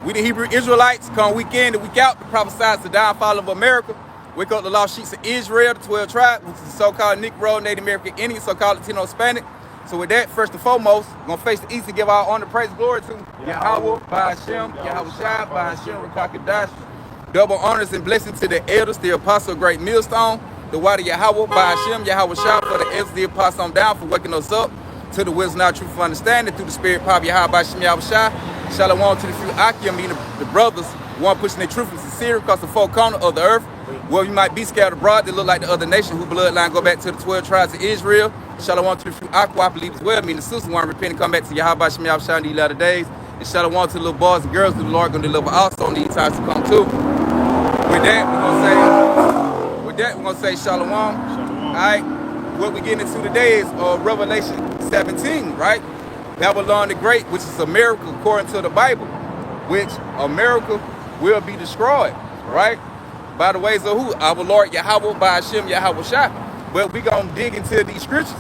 We the Hebrew Israelites come week in and week out to prophesy the downfall of America. Wake up the lost sheets of Israel, the 12 tribes, which is the so-called Negro, Native American Indian, so-called Latino, Hispanic. So with that, first and foremost, we're going to face the east and give our honor, praise, glory to Yahweh, by Hashem, Yahweh Shai, by Hashem, Rakakadash. Double honors and blessings to the elders, the apostle, great millstone, the water Yahweh, by Hashem, Yahweh Shai, for the elders, the apostle on down for waking us up to the wisdom, not truth, of understanding, through the spirit, power, Yahweh, by Hashem, Yahweh Shai. Shalom to the few Akim, meaning the brothers, one pushing their truth and sincere across the four corners of the earth. Well, you might be scattered abroad, they look like the other nation whose bloodline go back to the 12 tribes of Israel. Shalom to the few Aqua, I believe as well, meaning the sisters want to repent and come back to Yahweh Shem Yahweh Shai in these latter days. And shalom to the little boys and girls who the Lord going to deliver also in these times to come too. With that, we're going to say shalom. All right, what we're getting into today is Revelation 17, right? Babylon the Great, which is America according to the Bible, which America will be destroyed, right? By the ways of who? Our Lord Yahweh, by Hashem, Yahweh Shai. But we're going to dig into these scriptures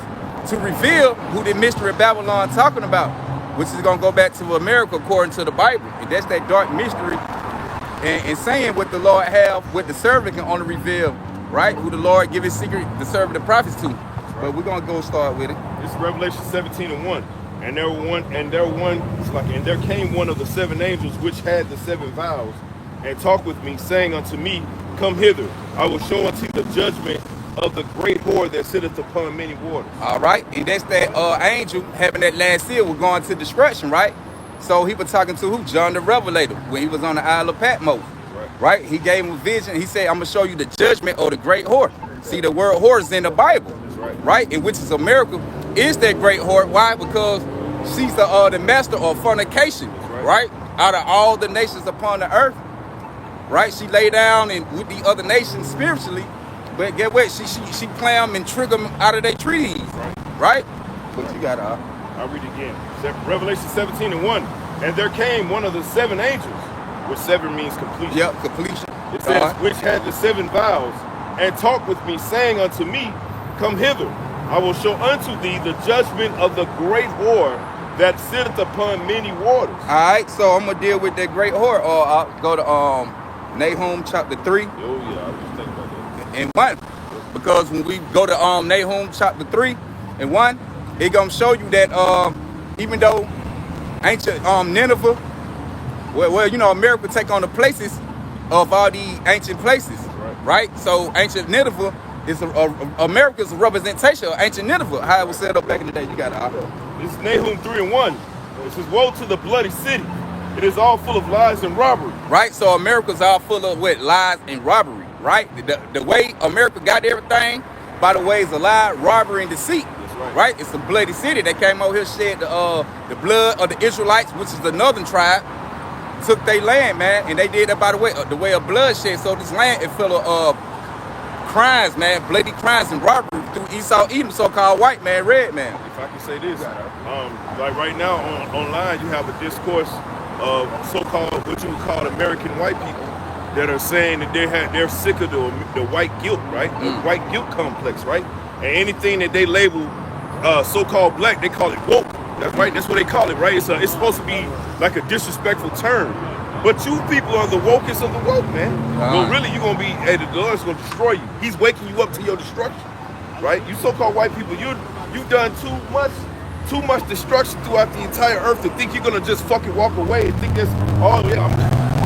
to reveal who the mystery of Babylon talking about, which is going to go back to America according to the Bible. And that's that dark mystery and saying what the Lord have, what the servant can only reveal, right? Who the Lord give his secret, the servant, the prophets to. But we're going to go start with it. It's Revelation 17:1. And there came one of the seven angels which had the seven vials, and talked with me, saying unto me, Come hither, I will show unto you the judgment of the great whore that sitteth upon many waters. All right, and that's that angel having that last seal was going to destruction, right? So he was talking to who? John the Revelator, when he was on the Isle of Patmos, right? He gave him a vision. He said, I'm going to show you the judgment of the great whore. See, the word whore is in the Bible, right? And which is America, is that great whore. Why? Because she's the master of fornication, right? Out of all the nations upon the earth, right? She lay down and with the other nations spiritually, but get what? She clam and trick them out of their treaties, right? But you got to... I'll read it again. Revelation 17:1. And there came one of the seven angels, which seven means completion. Yep, completion. It says, which had the seven vials, and talked with me, saying unto me, Come hither, I will show unto thee the judgment of the great whore that sitteth upon many waters. All right, so I'm going to deal with that great whore, or I'll go to Nahum chapter 3. Oh, yeah, I was thinking about that. And 1. Because when we go to Nahum chapter 3 and 1, it's going to show you that even though ancient Nineveh, well, you know, America take on the places of all these ancient places, right? So ancient Nineveh is America's representation of ancient Nineveh, how it was set up back in the day. You got it. This is Nahum 3:1. It says, Woe to the bloody city. It is all full of lies and robbery. Right, so America's all full of what? Lies and robbery, right? The way America got everything, by the ways of lie, robbery, and deceit. Right, it's a bloody city. They came over here, shed the blood of the Israelites, which is the northern tribe, took their land, man, and they did that by the way of bloodshed. So this land is full of crimes, man, bloody crimes and robbery through Esau, Edom, so-called white man, red man. If I can say this, like right now online, you have a discourse of so-called what you would call American white people that are saying that they're sick of the white guilt, right? The white guilt complex, right? And anything that they label so-called black, they call it woke. That's right. That's what they call it, right? It's supposed to be like a disrespectful term. But you people are the wokest of the woke, man. Well, really, you're gonna be. Hey, the Lord's gonna destroy you. He's waking you up to your destruction, right? You so-called white people, you've done too much destruction throughout the entire earth to think you're gonna just fucking walk away and think that's all. Yeah,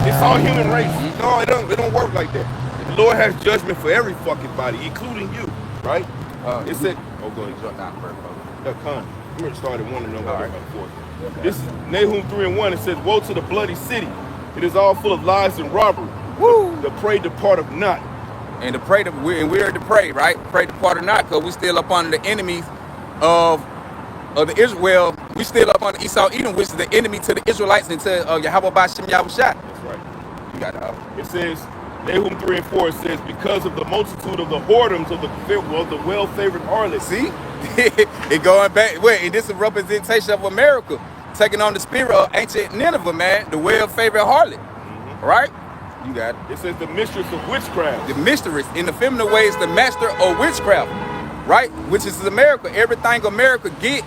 it's all human race. No, it don't work like that. The Lord has judgment for every fucking body, including you, right? It said. Oh, go ahead. Jump down first, brother. I'm going to start at 1 and then back and forth. Okay. This is Nahum 3:1. It says, Woe to the bloody city. It is all full of lies and robbery. Woo! The prey departeth not. And we're the prey, right? Prey departeth not, because we still up under the enemies of the Israel. We still up under Esau, Edom, which is the enemy to the Israelites and to Yahweh by Shem Yahweh Shai. That's right. You got it. It says, Nahum 3:4, it says, because of the multitude of the whoredoms of the well-favored harlot. See? It going back. Wait, and this is a representation of America taking on the spirit of ancient Nineveh, man, the well-favored harlot. Right? You got it. It says the mistress of witchcraft. The mistress, in the feminine way, is the master of witchcraft. Right? Which is America. Everything America get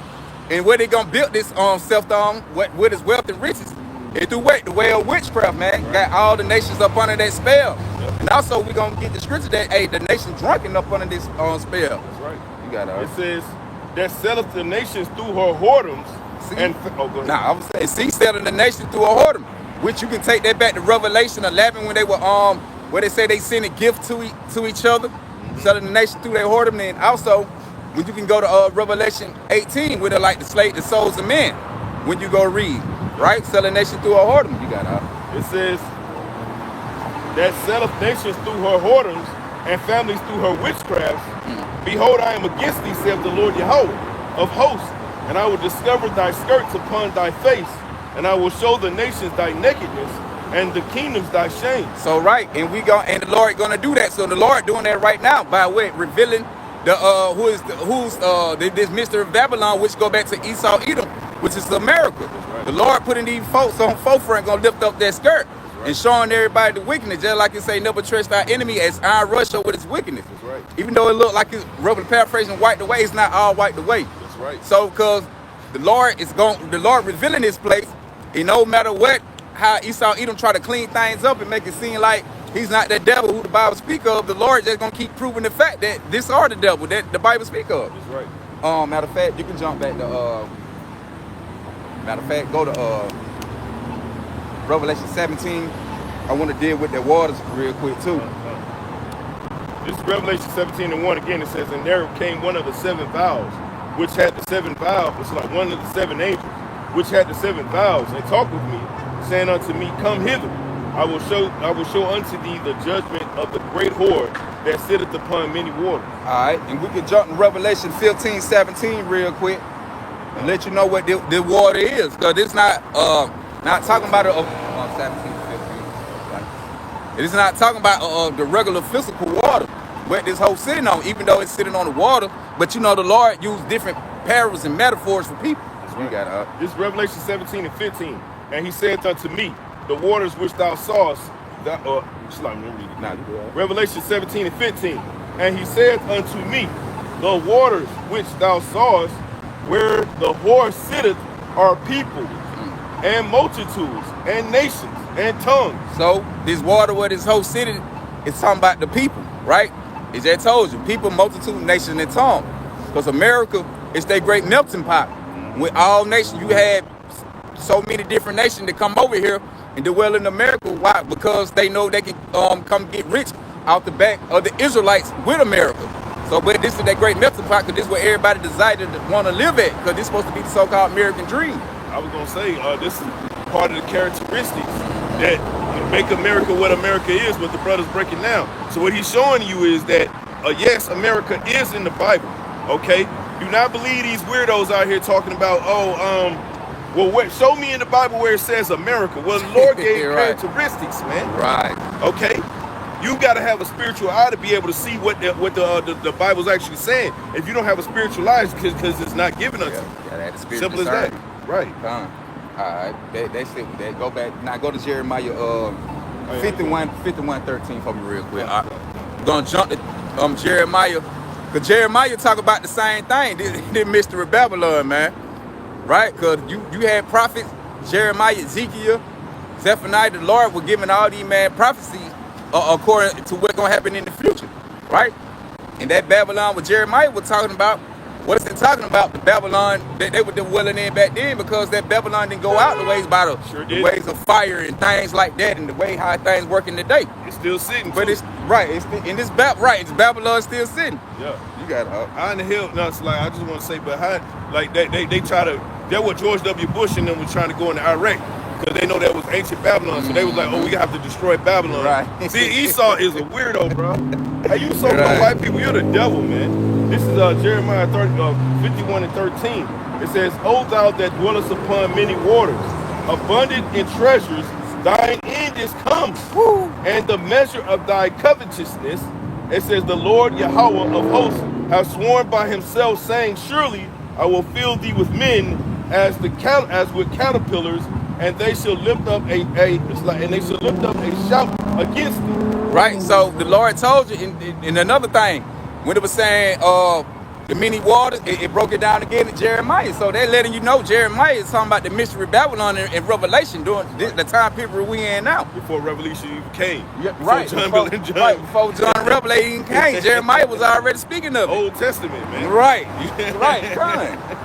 and where they gonna build this self-dom, what is wealth and riches, It through what? The way of witchcraft, man. Right. Got all the nations up under that spell. Yep. And also, we're going to get the scripture that, hey, the nation drunken up under this spell. That's right. You got It says, that selleth the nations through her whoredoms. See? And go ahead. Nah, I was saying, see, selling the nation through a whoredom, which you can take that back to Revelation 11 when they were, where they say they sent a gift to each other, selling the nation through their whoredom. And also, when you can go to Revelation 18, where they like to slay the souls of men, when you go read, right? Selling the nation through a whoredom. You got It says, that selleth nations through her whoredoms, and families through her witchcrafts. Behold, I am against thee, saith the Lord Yahweh of hosts, and I will discover thy skirts upon thy face, and I will show the nations thy nakedness, and the kingdoms thy shame. So right, and the Lord gonna do that. So the Lord doing that right now by way of revealing the this mystery of Babylon, which go back to Esau Edom, which is America. Right. The Lord putting these folks on forefront, gonna lift up their skirt and showing everybody the wickedness, just like it say, never trust our enemy as iron russia with its wickedness. That's right. Even though it looked like it's roughly paraphrasing wiped away, it's not all wiped away. That's right. So because the Lord revealing this place, and no matter what, how Esau Edom try to clean things up and make it seem like he's not that devil who the Bible speak of, the Lord just gonna keep proving the fact that this are the devil that the Bible speak of. That's right. Matter of fact, you can jump back to go to Revelation 17. I want to deal with the waters real quick too. This is Revelation 17:1 again. It says, and there came one of the seven vials, which had the seven vials. It's like one of the seven angels, which had the seven vials, and talked with me, saying unto me, come hither. I will show unto thee the judgment of the great whore that sitteth upon many waters. All right, and we can jump to Revelation 15:17 real quick and let you know what the water is, because it's not talking about 17. It's not talking about the regular physical water where this whole sitting on, even though it's sitting on the water. But you know, the Lord used different parables and metaphors for people. Right. You got this is Revelation 17:15, and he saith unto me, the waters which thou sawest, Revelation 17:15, and he saith unto me, the waters which thou sawest, where the whore sitteth, are people and multitudes and nations and tongues. So this water where this whole city is talking about the people, right? As I told you, people, multitude, nation, and tongue. Because America is that great melting pot. With all nations, you had so many different nations that come over here and dwell in America. Why? Because they know they can come get rich out the back of the Israelites with America. So, but this is that great melting pot, because this is where everybody decided to want to live at, because this is supposed to be the so-called American dream. I was gonna say, this is part of the characteristics that make America what America is, what the brother's breaking down. So what he's showing you is that, yes, America is in the Bible, okay? Do not believe these weirdos out here talking about, show me in the Bible where it says America. Well, the Lord gave right. characteristics, man. Right. Okay? You got to have a spiritual eye to be able to see what the Bible's actually saying. If you don't have a spiritual eye, because it's not given us. Simple as that. Right. All right, that's it. That go back. Now go to Jeremiah 51:13 for me real quick. I'm gonna jump to Jeremiah, because Jeremiah talk about the same thing. This mystery of Babylon, man. Right? Because you had prophets, Jeremiah, Ezekiel, Zephaniah. The Lord was giving all these prophecies according to what's gonna happen in the future, right? And that Babylon, what Jeremiah was talking about. What is it talking about? The Babylon that they were dwelling in back then, because that Babylon didn't go out the ways by the ways of fire and things like that, and the way how things working today. It's still sitting. But it's right. It's in this it's Babylon still sitting. Yeah, you got high in the hill. No, it's like I just want to say, but how, like they try to. That's what George W. Bush and them was trying to go into Iraq, because they know that was ancient Babylon. So they was like, oh, we have to destroy Babylon. Right. See, Esau is a weirdo, bro. Hey, you so-called white people, you're the devil, man. This is Jeremiah 51:13. It says, O thou that dwellest upon many waters, abundant in treasures, thine end is come, and the measure of thy covetousness. It says, the Lord Yahweh of hosts has sworn by himself, saying, surely I will fill thee with men as with caterpillars, and they shall lift up a shout against thee. Right. So the Lord told you in another thing, when it was saying the many waters, it broke it down again in Jeremiah. So they're letting you know Jeremiah is talking about the mystery Babylon in Revelation during the time period we in now. Before Revelation even came. Yeah, right. Before John Revelation came, Jeremiah was already speaking of it. Old Testament, man. Right. Right.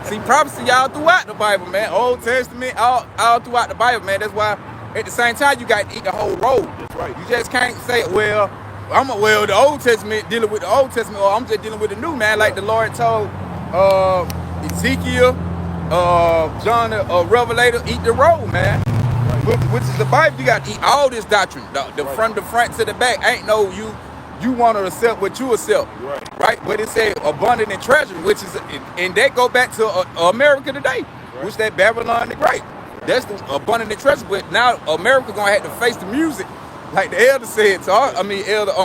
See, prophecy all throughout the Bible, man. Old Testament, all throughout the Bible, man. That's why at the same time you got to eat the whole roll. That's right. You just can't say, well, the Old Testament dealing with the Old Testament, or I'm just dealing with the new, man. Like the Lord told Ezekiel, John the Revelator, eat the roll, man. Which is the Bible. You got to eat all this doctrine, from the front to the back. Ain't no you want to accept what you accept, right? But it said abundant in treasure, which is, and that go back to America today, which that Babylon the Great. That's the abundant in treasure. But now America gonna have to face the music. Like the elder said, Elder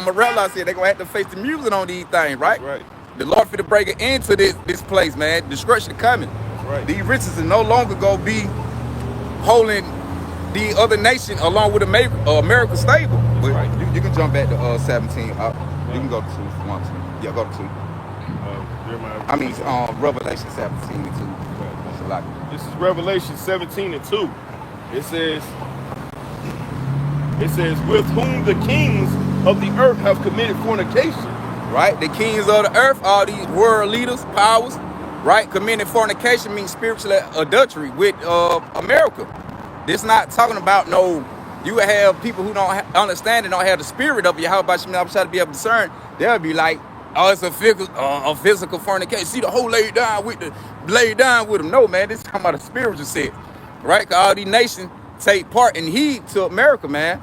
Morella said, they're going to have to face the music on these things, right? Right. The Lord finna break it into this place, man. Destruction coming. Right. These riches are no longer going to be holding the other nation along with America stable. But you can jump back to 17. You can go to 2 if you want to. Yeah, go to 2. Revelation 17 and 2. Right. This is Revelation 17 and 2. It says, with whom the kings of the earth have committed fornication. Right? The kings of the earth, all these world leaders, powers, right? Committing fornication means spiritual adultery with America. This not talking about you have people who don't understand and don't have the spirit of you. How about you try to be able to discern? They'll be like, oh, it's a physical fornication. See the whole laid down with them. No, man, this is talking about a spiritual sense. Right? Because all these nations take part and heed to America, man.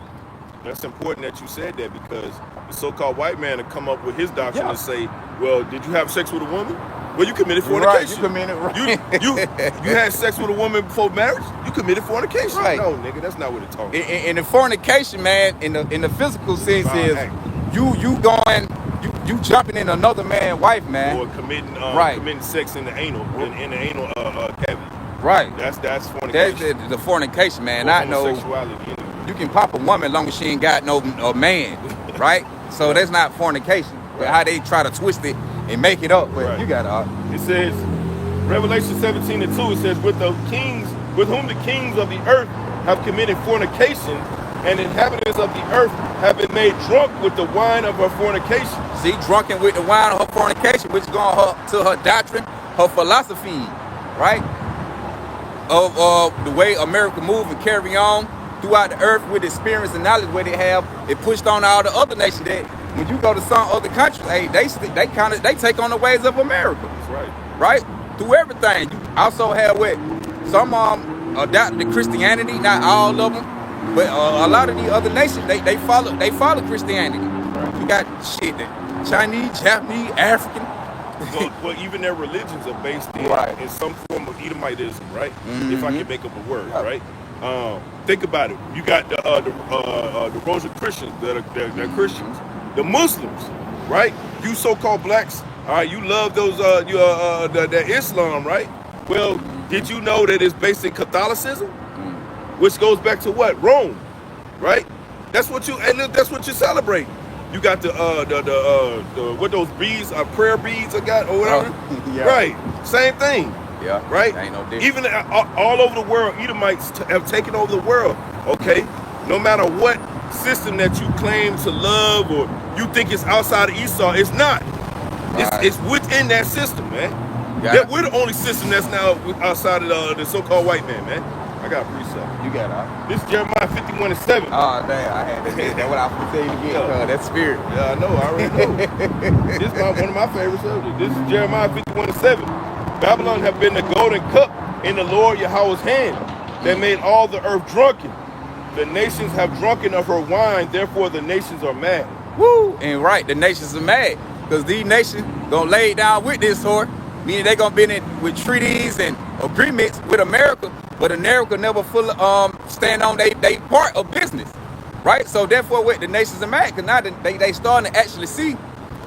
That's important that you said that, because the so-called white man to come up with his doctrine and say, well, did you have sex with a woman? Well, you committed fornication. You had sex with a woman before marriage? You committed fornication. Right. No, nigga, that's not what it's talking about. And the fornication, man, in the physical sense is you jumping in another man's wife, man. Or committing sex in the anal cavity. Right. That's fornication. That's the fornication, man. Not you can pop a woman as long as she ain't got no man, right? So that's not fornication. But how they try to twist it and make it up. But you got it says, Revelation 17 and 2, it says, with whom the kings of the earth have committed fornication, and inhabitants of the earth have been made drunk with the wine of her fornication. See, drunken with the wine of her fornication, which is going to her doctrine, her philosophy, right? Of the way America move and carry on throughout the earth with experience and knowledge where they have it pushed on all the other nations. That when you go to some other countries, hey, they take on the ways of America. That's right? Through everything. You also have some adopted to Christianity, not all of them, but a lot of the other nations they follow Christianity. Right. You got the Chinese, Japanese, African. Well, even their religions are based in some form of Edomitism, right? Mm-hmm. If I can make up a word, right? Think about it. You got the Rosicrucians that are Christians, the Muslims, right? You so-called blacks, all right? You love those the Islam, right? Well, did you know that it's based in Catholicism, which goes back to what? Rome, right? That's what you celebrate. You got the what those beads, prayer beads I got or whatever. Right, same thing. Yeah, right. Ain't no difference. Even all over the world, Edomites have taken over the world. Okay, no matter what system that you claim to love or you think it's outside of Esau, it's not. It's within that system, man. We're the only system that's now outside of the so-called white man. I got a precept. You got it. This is Jeremiah 51 and 7. Oh, damn, I had to get that. What I was going to tell you again, that spirit. Yeah, I know, I already know. This is one of my favorite subjects. This is Jeremiah 51 and 7. Babylon have been the golden cup in the Lord Yahweh's hand that made all the earth drunken. The nations have drunken of her wine, therefore the nations are mad. Woo! And right, the nations are mad. Because these nations going to lay down with this whore, meaning they're going to be in with treaties and agreements with America, but America never fully stand on they part of business, right? So therefore, the nations are mad because now they starting to actually see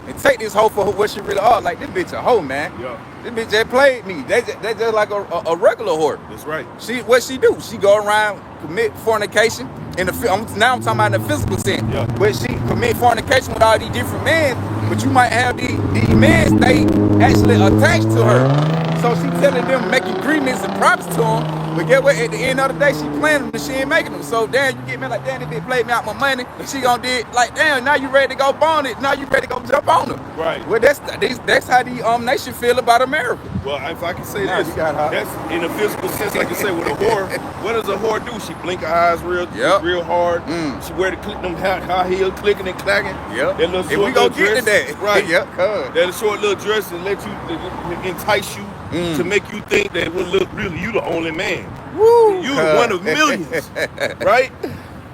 and take this hoe for what she really are. Like, this bitch a hoe, man. Yeah. This bitch just played me. They just like a regular whore. That's right. What she do? She go around commit fornication. Now I'm talking about in the physical sense. Yeah. But she commit fornication with all these different men. But you might have these men, they actually attached to her. So she telling them, make agreements and promise to them. But get what? At the end of the day, she playing them and she ain't making them. So damn, you get me like, damn, they played me out my money. She gonna do it like, damn, now you ready to go bone it. Now you ready to go jump on her. Right. Well, that's how the nation feel about America. Well, if I can say Nah, this, you got her. that's in a physical sense, like you say, with a whore, what does a whore do? She blink her eyes real hard. She wear them high heels, clicking and clacking. Yep. That little And short we gonna little get dress. to that. Right. Yep. That short little dress and let you entice you to make you think that really you the only man. Woo, You one of millions, right?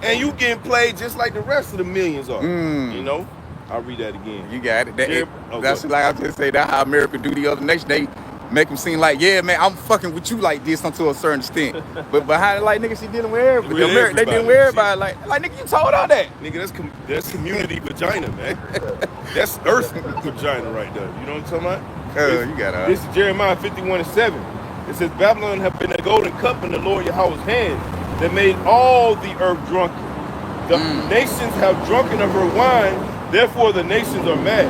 And you getting played just like the rest of the millions are. You know? I'll read that again. You got it. That's good. like I just say, that's how America do the other nation. They make them seem like, yeah, man, I'm fucking with you like this to a certain extent. But behind it, like, nigga, she dealing with everybody. With everybody. They dealing with everybody. Like, nigga, you told her that. Nigga, that's community vagina, man. That's earth vagina right there. You know what I'm talking about? You got her. This is Jeremiah 51:7. It says, Babylon have been a golden cup in the Lord Yahweh's hand that made all the earth drunken. The nations have drunken of her wine, therefore the nations are mad.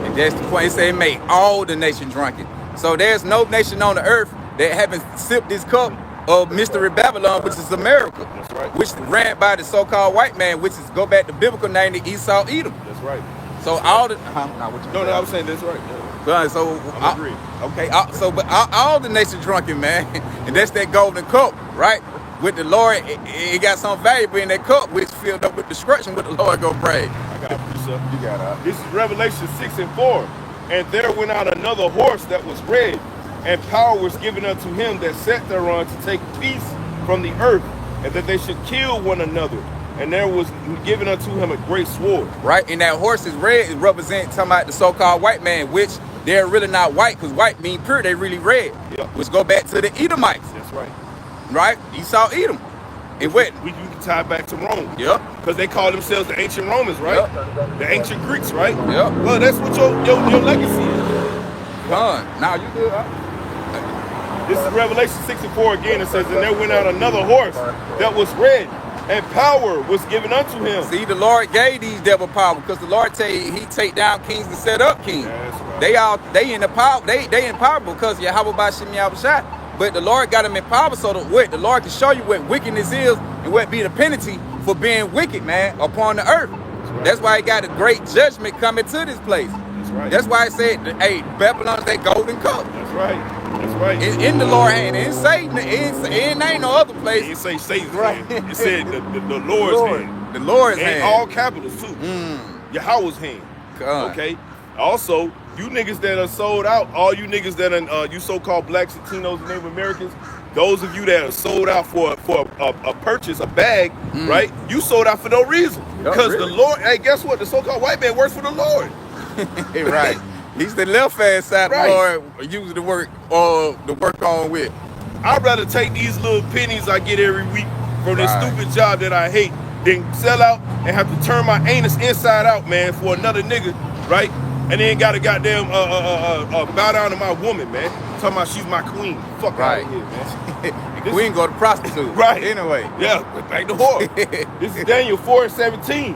And that's the point. It say it made all the nation drunken. So there's no nation on the earth that haven't sipped this cup of Mystery Babylon, which is America. That's right. Which ran by the so-called white man, which is, go back to biblical name, the Esau Edom. That's right. So all the... No, I was saying that's right. So I agree. Okay, but all the nations drunken, man, and that's that golden cup, right? With the Lord, it got some valuable in that cup, which filled up with destruction. With the Lord go pray. I got it, sir. You got it. This is Revelation 6:4. And there went out another horse that was red, and power was given unto him that sat thereon to take peace from the earth, and that they should kill one another. And there was given unto him a great sword. Right, and that horse is red. It represents talking about the so-called white man, which they're really not white, because white mean pure. They really red. Yep. Which go back to the Edomites. That's right. Right, Esau Edom. And what? We can tie back to Rome. Yep. Because they call themselves the ancient Romans, right? Yep. The ancient Greeks, right? Yep. Well, that's what your legacy is. Now you good. This is Revelation 6:4 again. It says, and there went out another horse that was red, and power was given unto him. See, the Lord gave these devil power, because the Lord tell you he take down kings and set up kings. That's right. They in the power. They in power because Yahweh Bashim Yahushua. But the Lord got them in power so that the Lord can show you what wickedness is and what be the penalty for being wicked, man, upon the earth. That's why he got a great judgment coming to this place. That's right. That's why I said, hey, Babylon's that golden cup. That's right. That's right. In the Lord's hand. It ain't Satan. It ain't no other place. It didn't say Satan's Right. hand. It said the Lord's hand. The Lord's and hand. all capitals too. Yahweh's hand. God. Okay. Also, you niggas that are sold out, all you niggas that are you so-called blacks, Latinos, and Native Americans, those of you that are sold out for a purchase, a bag, right? You sold out for no reason. Because really? the Lord, hey, guess what? The so-called white man works for the Lord. Right. He's the left hand side Right. of the Lord using the work on with. I'd rather take these little pennies I get every week from this Right. stupid job that I hate than sell out and have to turn my anus inside out, man, for another nigga, right? And then gotta goddamn bow down to my woman, man. Talking about she's my queen. Fuck Right. out of here, man. The queen go to prostitute. Right. Anyway. Yeah, back to whore. This is Daniel 4:17.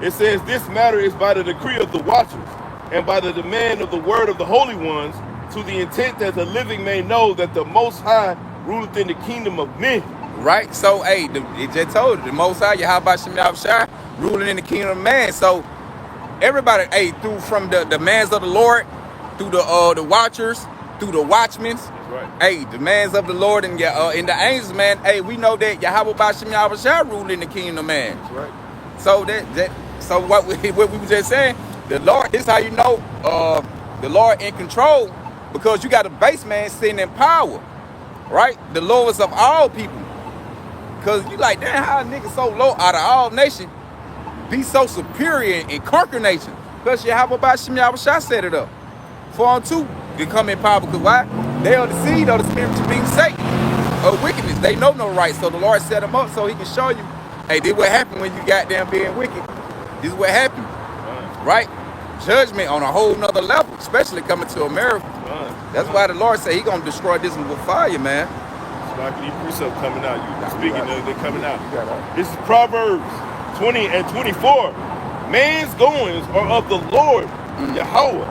It says, this matter is by the decree of the watchers and by the demand of the word of the holy ones, to the intent that the living may know that the Most High ruleth in the kingdom of men. Right. So, hey, it just told you, the Most High, Yahweh Shem Yahushua, ruling in the kingdom of man. So, everybody, hey, through from the mans of the Lord, through the watchers, through the watchmen, Right. hey, the mans of the Lord and the angels, man, hey, we know that Yahweh Bashim Yahushua rule in the kingdom of man. That's right. So what we were just saying, the Lord, this is how you know the Lord in control, because you got a base man sitting in power, right? The lowest of all people. Because you like, damn, how a nigga so low out of all nations be so superior and conquer nations? Because Yahweh Bashim Yahushua set it up. 4-2 to come in power, because why? They are the seed of the spiritual being Satan, of wickedness. They know no right, so the Lord set them up so he can show you, hey, this what happened when you got them being wicked. This is what happened, right? Judgment on a whole nother level, especially coming to America. That's why the Lord said he gonna destroy this one with fire, man. Like these precepts coming out. You speaking of, they're coming out. This is Proverbs 20:24. Man's goings are of the Lord, Yahweh.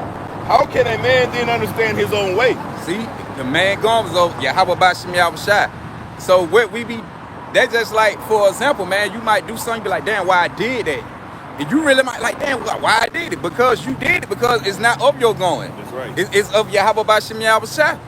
How can a man then understand his own way? See, the man gone was over Yahweh Bashim Yahushai. So what we be, that's just like, for example, man, you might do something, be like, damn, why I did that? And you really might like, damn, why I did it? Because you did it, because it's not of your going. That's right. It's of Yahweh Bashim Yahushai.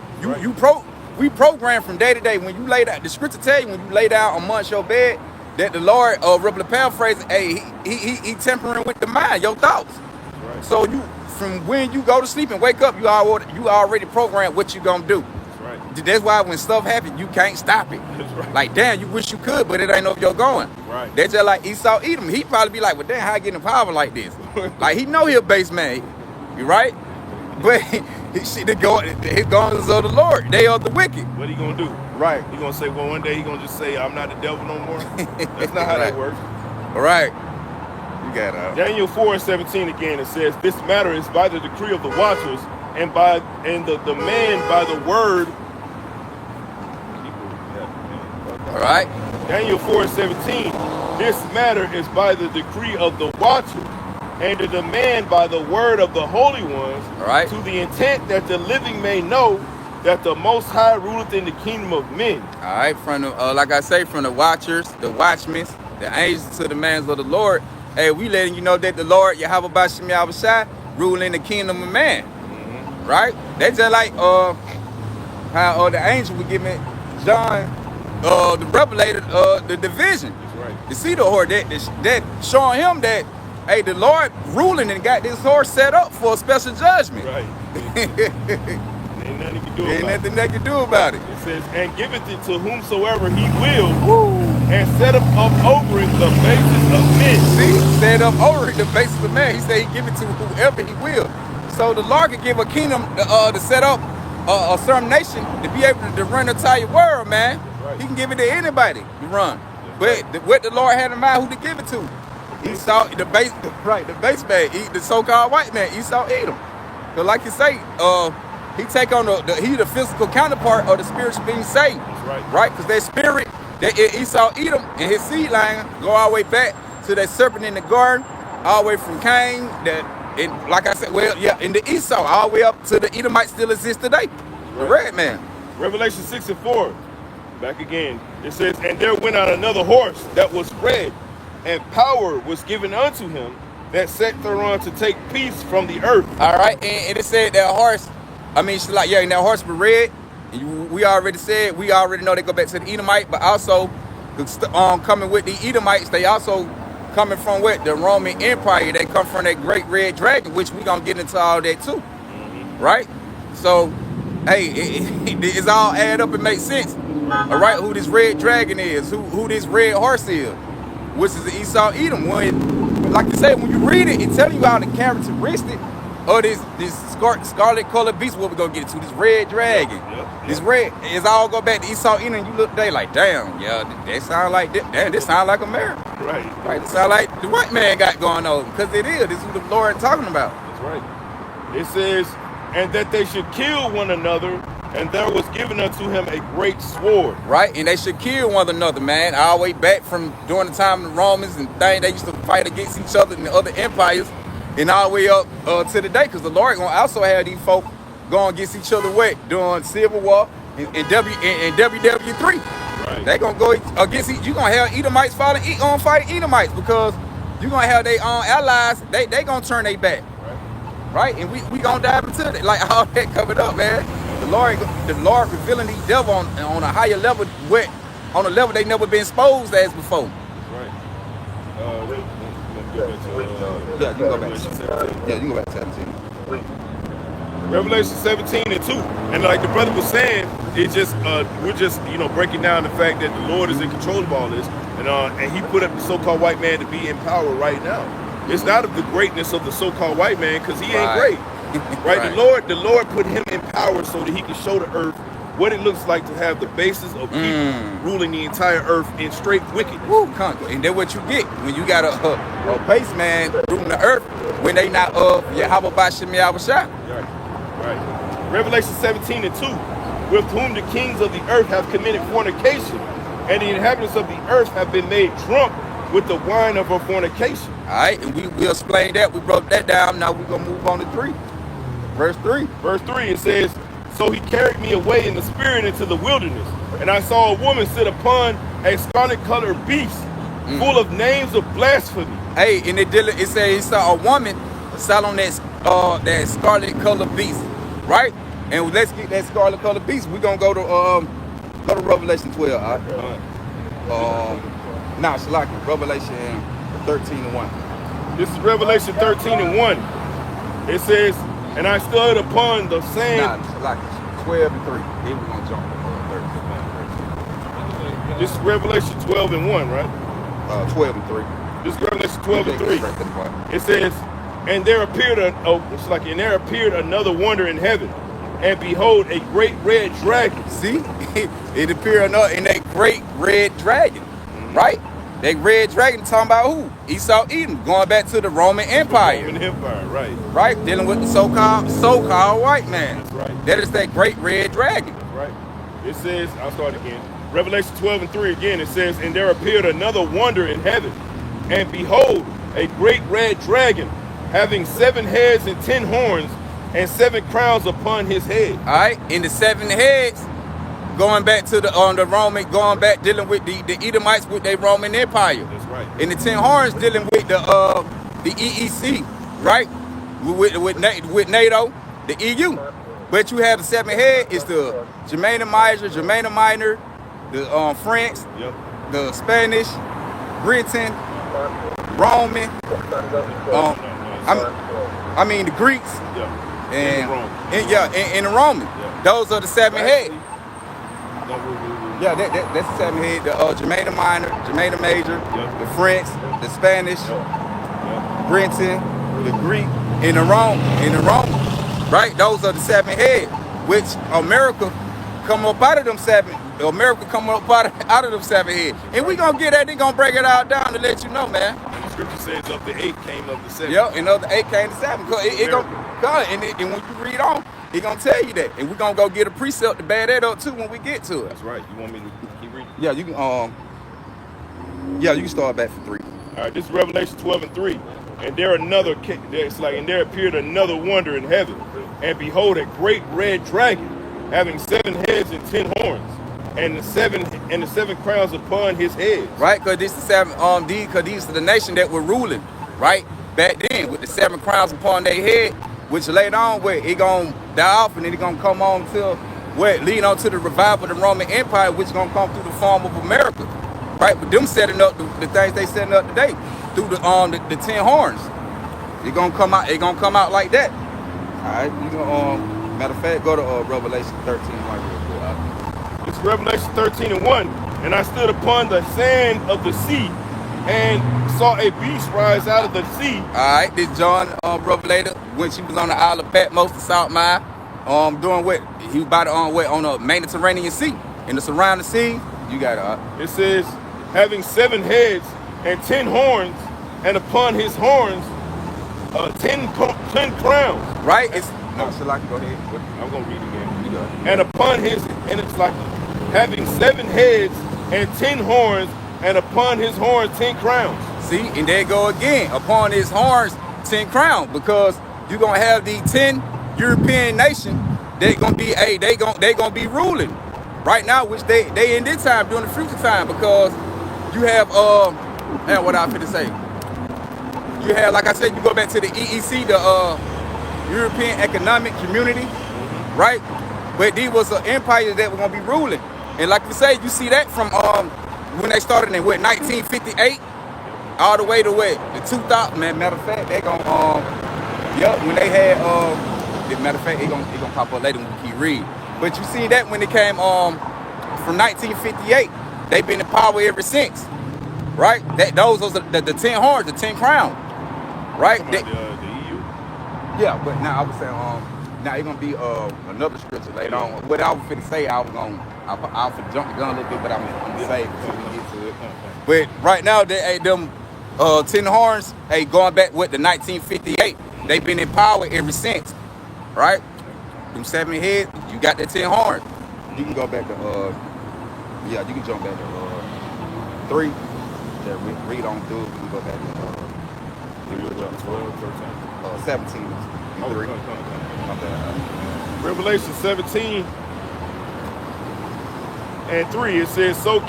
We program from day to day. When you lay down, the scripture tell you when you lay down amongst your bed, that the Lord, roughly paraphrasing, hey, he tempering with the mind, your thoughts. Right. So you, from when you go to sleep and wake up, you already programmed what you gonna do. Right. That's why when stuff happens, you can't stop it. That's right. Like, damn, you wish you could, but it ain't of your going. Right. That's just like Esau Edom. He probably be like, well, damn, how I get in power like this? Like, he know he a base man, you right? But his goings of the Lord, they are the wicked. What he gonna do? Right. He gonna say, well, one day he gonna just say, I'm not the devil no more? That's not how Right. that works. All right. You got it. Daniel 4:17 again, it says, this matter is by the decree of the watchers, and the man by the word. All right. Daniel 4:17, this matter is by the decree of the watchers, and the demand by the word of the holy ones, All right. to the intent that the living may know that the Most High ruleth in the kingdom of men. All right. From the, like I say, from the watchers, the watchmen, the angels to the mans of the Lord. Hey, we letting you know that the Lord, Yahweh Bashim Yahushai, rule in the kingdom of man. Mm-hmm. Right? That's just like how the angel was giving John the revelator the division. That's right. The cedar horse that showing him that, hey, the Lord ruling and got this horse set up for a special judgment. Right. Ain't nothing you can do Ain't about it. nothing they can do about it. It says, and giveth it to whomsoever he will, Woo. and set up over it the basis of men. See, set up over the basis of man. He said he give it to whoever he will. So the Lord can give a kingdom to set up a certain nation to be able to run the entire world, man. Right. He can give it to anybody to run. But what the Lord had in mind, who to give it to? Esau, the base man, the so-called white man, Esau Edom. So like you say, he take on the physical counterpart of the spiritual being saved. That's right. Right? Because that spirit, that Esau Edom and his seed line go all the way back to that serpent in the garden, all the way from Cain, like I said, well, yeah, in the Esau, all the way up to the Edomites still exist today. The red man. Revelation 6:4. Back again. It says, and there went out another horse that was red, and power was given unto him that sat thereon to take peace from the earth. All right, and it said that horse, she's like, yeah, and that horse was red. And we already know they go back to the Edomite, but also coming with the Edomites, they also coming from what? The Roman Empire. They come from that great red dragon, which we gonna get into all that too. Mm-hmm. Right? So, hey, it's all add up and make sense. All right, who this red dragon is, who this red horse is, which is the Esau Edom. When, like you say, when you read it, it tells you all the characteristics of this scarlet colored beast. What we gonna get into? This red dragon. Yep. This red is all go back to Esau Edom. And you look today like, damn, yeah, that sound like this sound like America. Right. Right, it sound like the white man got going on, because it is. This is what the Lord talking about. That's right. It says, and that they should kill one another, and there was given unto him a great sword. Right, and they should kill one another, man. All the way back from during the time of the Romans and things, they used to fight against each other and the other empires, and all the way up to the day, because the Lord gonna also have these folk going against each other during Civil War and WW3. Right. They gonna go against you gonna have Edomites fighting Edomites, because you gonna have their own allies. They gonna turn their back. Right, and we gonna dive into it, like all that covered up, man. The Lord revealing these devil on a higher level, on a level they never been exposed as before. Right. Yeah, you can go back. Yeah, you can go back to 17. Revelation 17:2, and like the brother was saying, it just we're just breaking down the fact that the Lord is in control of all this, and He put up the so-called white man to be in power right now. It's not of the greatness of the so-called white man, because he ain't great. Right? Right. The Lord put him in power so that he can show the earth what it looks like to have the basis of people ruling the entire earth in straight wickedness. Woo, and that's what you get when you got a base man ruling the earth when they not Yahweh Bashim Yahushai. Right. Revelation 17:2, with whom the kings of the earth have committed fornication, and the inhabitants of the earth have been made drunk with the wine of her fornication. All right, and we explained that. We broke that down. Now we're going to move on to 3. Verse 3. Verse 3, it says, so he carried me away in the spirit into the wilderness, and I saw a woman sit upon a scarlet-colored beast, full of names of blasphemy. Hey, and it says he saw a woman sat on that scarlet-colored beast, right? And let's get that scarlet-colored beast. We're going to go to Revelation 12, all right? Shalaki, Revelation 13:1. This is Revelation 13:1. It says, and I stood upon the sand. Shalaki, 12:3. Then we're going to jump to 13. This is Revelation 12:1, right? 12:3. This is Revelation 12:3. It says, and there appeared another wonder in heaven, and behold, a great red dragon. See, it appeared in that great red dragon, right? That red dragon talking about who? Esau Edom, going back to the Roman Empire. Roman Empire, right? Right, dealing with the so-called white man. That's right. That is that great red dragon. That's right. It says, I'll start again. Revelation 12:3 again. It says, and there appeared another wonder in heaven, and behold, a great red dragon, having 7 heads and 10 horns, and 7 crowns upon his head. All right, in the 7 heads, going back to the Roman, going back dealing with the Edomites with their Roman Empire. That's right. And the 10 horns dealing with the EEC, right? With NATO, the EU. But you have the 7 head is the Germania Minor, the French, yep, the Spanish, Britain, Roman, I mean the Greeks, yeah, and the Roman. Yeah. Those are the 7 head. No, Yeah, that's the 7 head. The Germania Minor, Germania Major, yep, the French, the Spanish, yep, Britain, the Greek, and the Rome, right? Those are the 7 head, which America come up out of them 7. America come up out of them 7 head, and we gonna get that. They gonna break it all down to let you know, man. And the scripture says of the 8 came of the 7. Yep, and of the 8 came to 7. Cause it and when you read on, it gonna tell you that, and we gonna go get a precept to bear that up too when we get to it. That's right. You want me to keep reading? Yeah, you can. You can start back from 3. All right. This is Revelation 12:3. And there appeared another wonder in heaven, and behold, a great red dragon, having 7 heads and 10 horns, and the 7 crowns upon his head. Right, because this is 7. Because these are the nation that were ruling, right, back then with the 7 crowns upon their head, which later on where it gonna die off, and then it gonna come on till where lead on to the revival of the Roman Empire, which gonna come through the form of America, right? But them setting up the things they setting up today through the 10 horns. It gonna come out. It gonna come out like that. All right, you gonna matter of fact, go to Revelation 13:1 real quick. It's Revelation 13:1. And I stood upon the sand of the sea, and saw a beast rise out of the sea. All right, this John Revelator, when she was on the Isle of Patmos, the South Mile, doing what? He was about to on the Mediterranean Sea. In the surrounding sea, you got it. It says, having 7 heads and 10 horns, and upon his horns 10 crowns. Right? It's no, so like, go ahead. I'm gonna read again. You go. And upon his, and it's like having 7 heads and 10 horns, and upon his horns 10 crowns. See, and there go again. Upon his horns, 10 crowns, because you're gonna have the 10 European nations. They gonna be ruling right now, which they in this time during the future time, because you have and what I finna say. You have, like I said, you go back to the EEC, the European Economic Community, right? But these was an empire that were gonna be ruling, and like you say, you see that from when they started in 1958 all the way to the 2000. Man, matter of fact, they gonna when they had matter of fact, it gonna pop up later when we keep reading. But you see that when it came from 1958, they've been in power ever since, right? Those are the 10 horns, the 10 crowns, right? The EU. Yeah, but now I was saying now it's gonna be another scripture later on. What I was finna say, I was finna jump the gun a little bit, but I'm gonna save it until we get to it. But right now, them 10 horns, going back with the 1958, they've been in power ever since, right? Them 7 heads, you got the 10 horns. You can go back to you can jump back to 3. there. Read on through. We can go back and Read chapter 12, 13. 17 and Oh, 3. come. My bad. Revelation 17 and 3, it says, so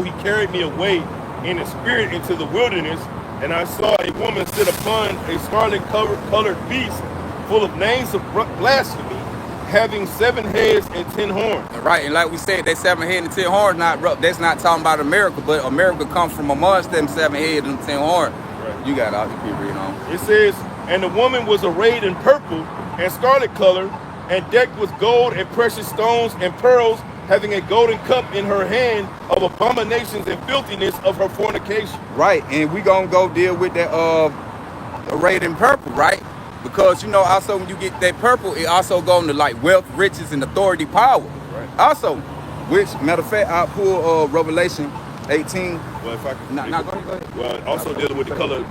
he carried me away in the spirit into the wilderness, and I saw a woman sit upon a scarlet colored beast full of names of blasphemy, having 7 heads and 10 horns. Right, and like we said, that 7 head and 10 horns, that's not talking about America, but America comes from amongst them 7 heads and 10 horns. Right. You got it, you keep reading on. It says, and the woman was arrayed in purple and scarlet color, and decked with gold and precious stones and pearls, having a golden cup in her hand of abominations and filthiness of her fornication. Right, and we gonna go deal with that arrayed in purple, right? Because you know, also when you get that purple, it also goes into like wealth, riches, and authority, power. Right. Also, which matter of fact, I pull Revelation 18. Well, if I could, go ahead. Well, also dealing with the color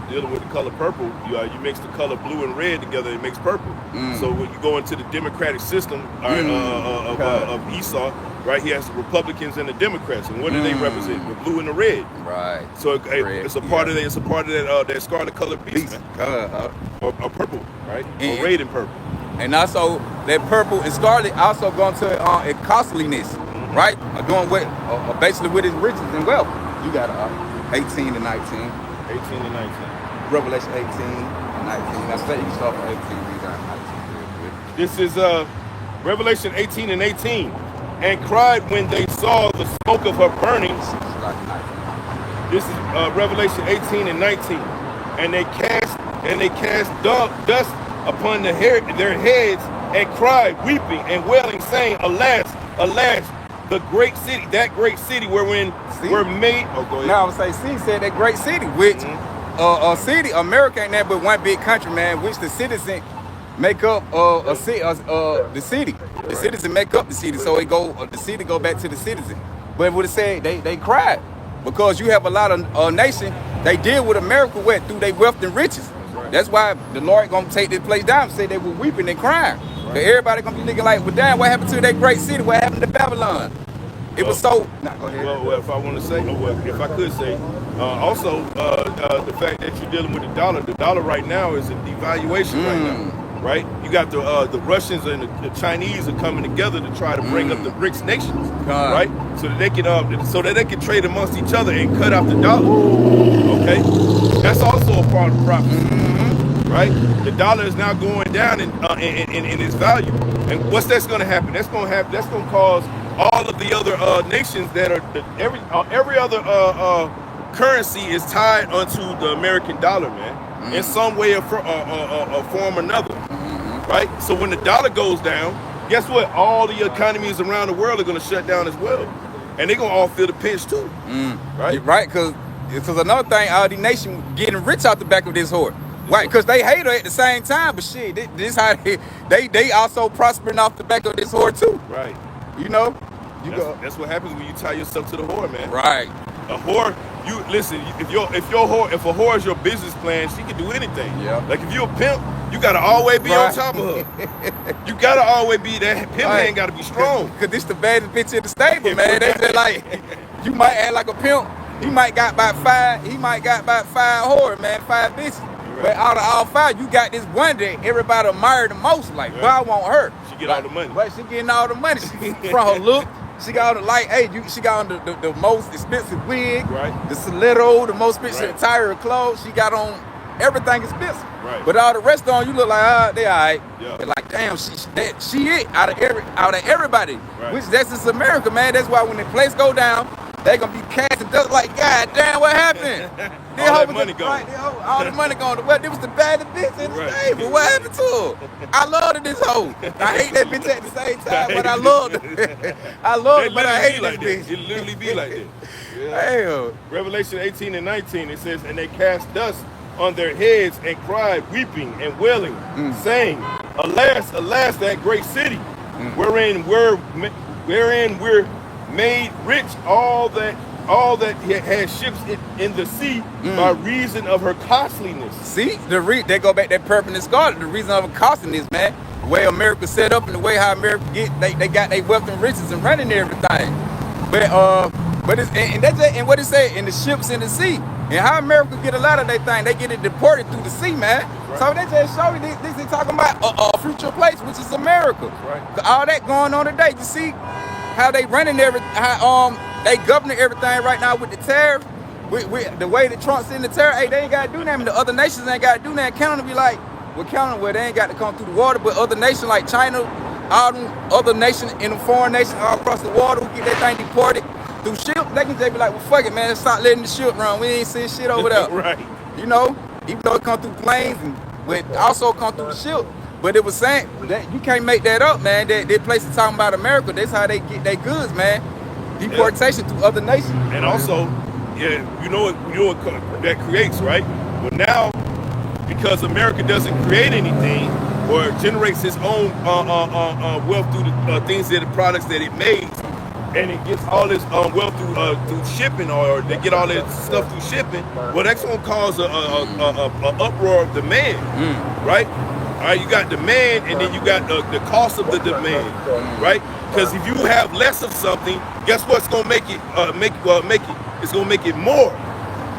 purple, you mix the color blue and red together, it makes purple. So when you go into the democratic system of Esau, right, he has the Republicans and the Democrats, and what do they represent? The blue and the red. Right. So it's a part of that. It's a part of that scarlet colored beast, man. Or purple, right? Or red and purple. And also that purple and scarlet also going to costliness. Right? Doing with basically with his riches and wealth. You got 18 and 19. 18 and 19. Revelation 18 and 19. I said you can start from 18. We got 19. This is Revelation 18 and 18. And cried when they saw the smoke of her burning. This is Revelation 18 and 19. And they cast dust upon their heads and cried, weeping and wailing, saying, Alas, alas, the great city, that great city wherein were made. Oh, go ahead. Now I would say, said that great city, which city, America ain't that but one big country, man, which the citizen make up the city. The citizen make up the city, so the city go back to the citizen. But what it said, they cried because you have a lot of nation. They deal with America through their wealth and riches. That's why the Lord gonna take this place down. Say they were weeping and crying. Right. Everybody gonna be looking like, well, damn, what happened to that great city? What happened to Babylon? It was so. Nah, go ahead. Well, if I want to say, if I could say, also the fact that you're dealing with the dollar right now is a devaluation right now. Right, you got the Russians and the Chinese are coming together to try to break up the BRICS nations, right? So that they can trade amongst each other and cut out the dollar. Okay, that's also a part of the prophecy, right? The dollar is now going down in its value, and that's going to happen? That's going to cause all of the other nations that are every other currency is tied onto the American dollar, man, in some way or form or another. Right? So when the dollar goes down, guess what? All the economies around the world are going to shut down as well. And they're going to all feel the pinch too. Right? Right, because another thing, all the nation getting rich out the back of this whore. Right, because they hate her at the same time, but shit, this how they also prospering off the back of this whore too. Right. You know? That's what happens when you tie yourself to the whore, man. Right. A whore, you listen, if a whore is your business plan, she can do anything. Yeah. Like if you're a pimp, you gotta always be on top of her. You gotta always be that pimp hand gotta be strong. Cause this the baddest bitch in the stable, man. They just like you might act like a pimp. He might got about 5 whores, man, 5 bitches. Right. But out of all 5, you got this one that everybody admire the most. Like, boy, I want her. She get all the money. But she getting all the money. From her look. She got on she got on the most expensive wig, right? The stiletto, the most expensive attire, clothes. She got on everything expensive. Right. But all the rest on, you look like, they all right. Yeah. They're like, damn, she it out of everybody. Right. Which that's just America, man. That's why when the place go down, they gonna be casting dust like, God damn, what happened? all that money gone. All the money gone. Well, it was the baddest bitch in the stable. What happened to her? I loved this hoe. I hate that bitch at the same time, but I loved her. I loved her, but I hate like this bitch. It literally be like that. Yeah. Damn. Revelation 18 and 19, it says, and they cast dust on their heads and cried, weeping and wailing, saying, Alas, alas, that great city, wherein we're made rich, all that had ships in the sea by reason of her costliness. See, they go back that purple and scarlet. The reason of her costliness, man, the way America set up and the way how America they got their wealth and riches and running everything. But But it's and that's just, and what it say in the ships in the sea. And how America get a lot of their thing, they get it deported through the sea, man. Right. So they just show you this is talking about a future place, which is America. Right. All that going on today. You see how they running how they governing everything right now with the tariff. With the way that Trump's in the tariff, hey, they ain't got to do nothing. The other nations ain't got to do nothing. Canada be like, well, Canada, well, they ain't got to come through the water, but other nations like China, all them other nations in the foreign nations all across the water who get that thing deported through ship, they can just be like, well, fuck it, man, stop letting the ship run. We ain't seeing shit over there. Right. You know, even though it come through planes and but also come through the ship. But it was saying that you can't make that up, man. That places talking about America, that's how they get their goods, man. Deportation to other nations. And also, you know what that creates, right? Well, now, because America doesn't create anything or generates its own wealth through the things that the products that it makes, and it gets all this wealth through shipping, or they get all that stuff through shipping, well, that's gonna cause a uproar of demand, right? All right, you got demand, and then you got the cost of the demand, right? Because if you have less of something, guess what's gonna make it It's gonna make it more,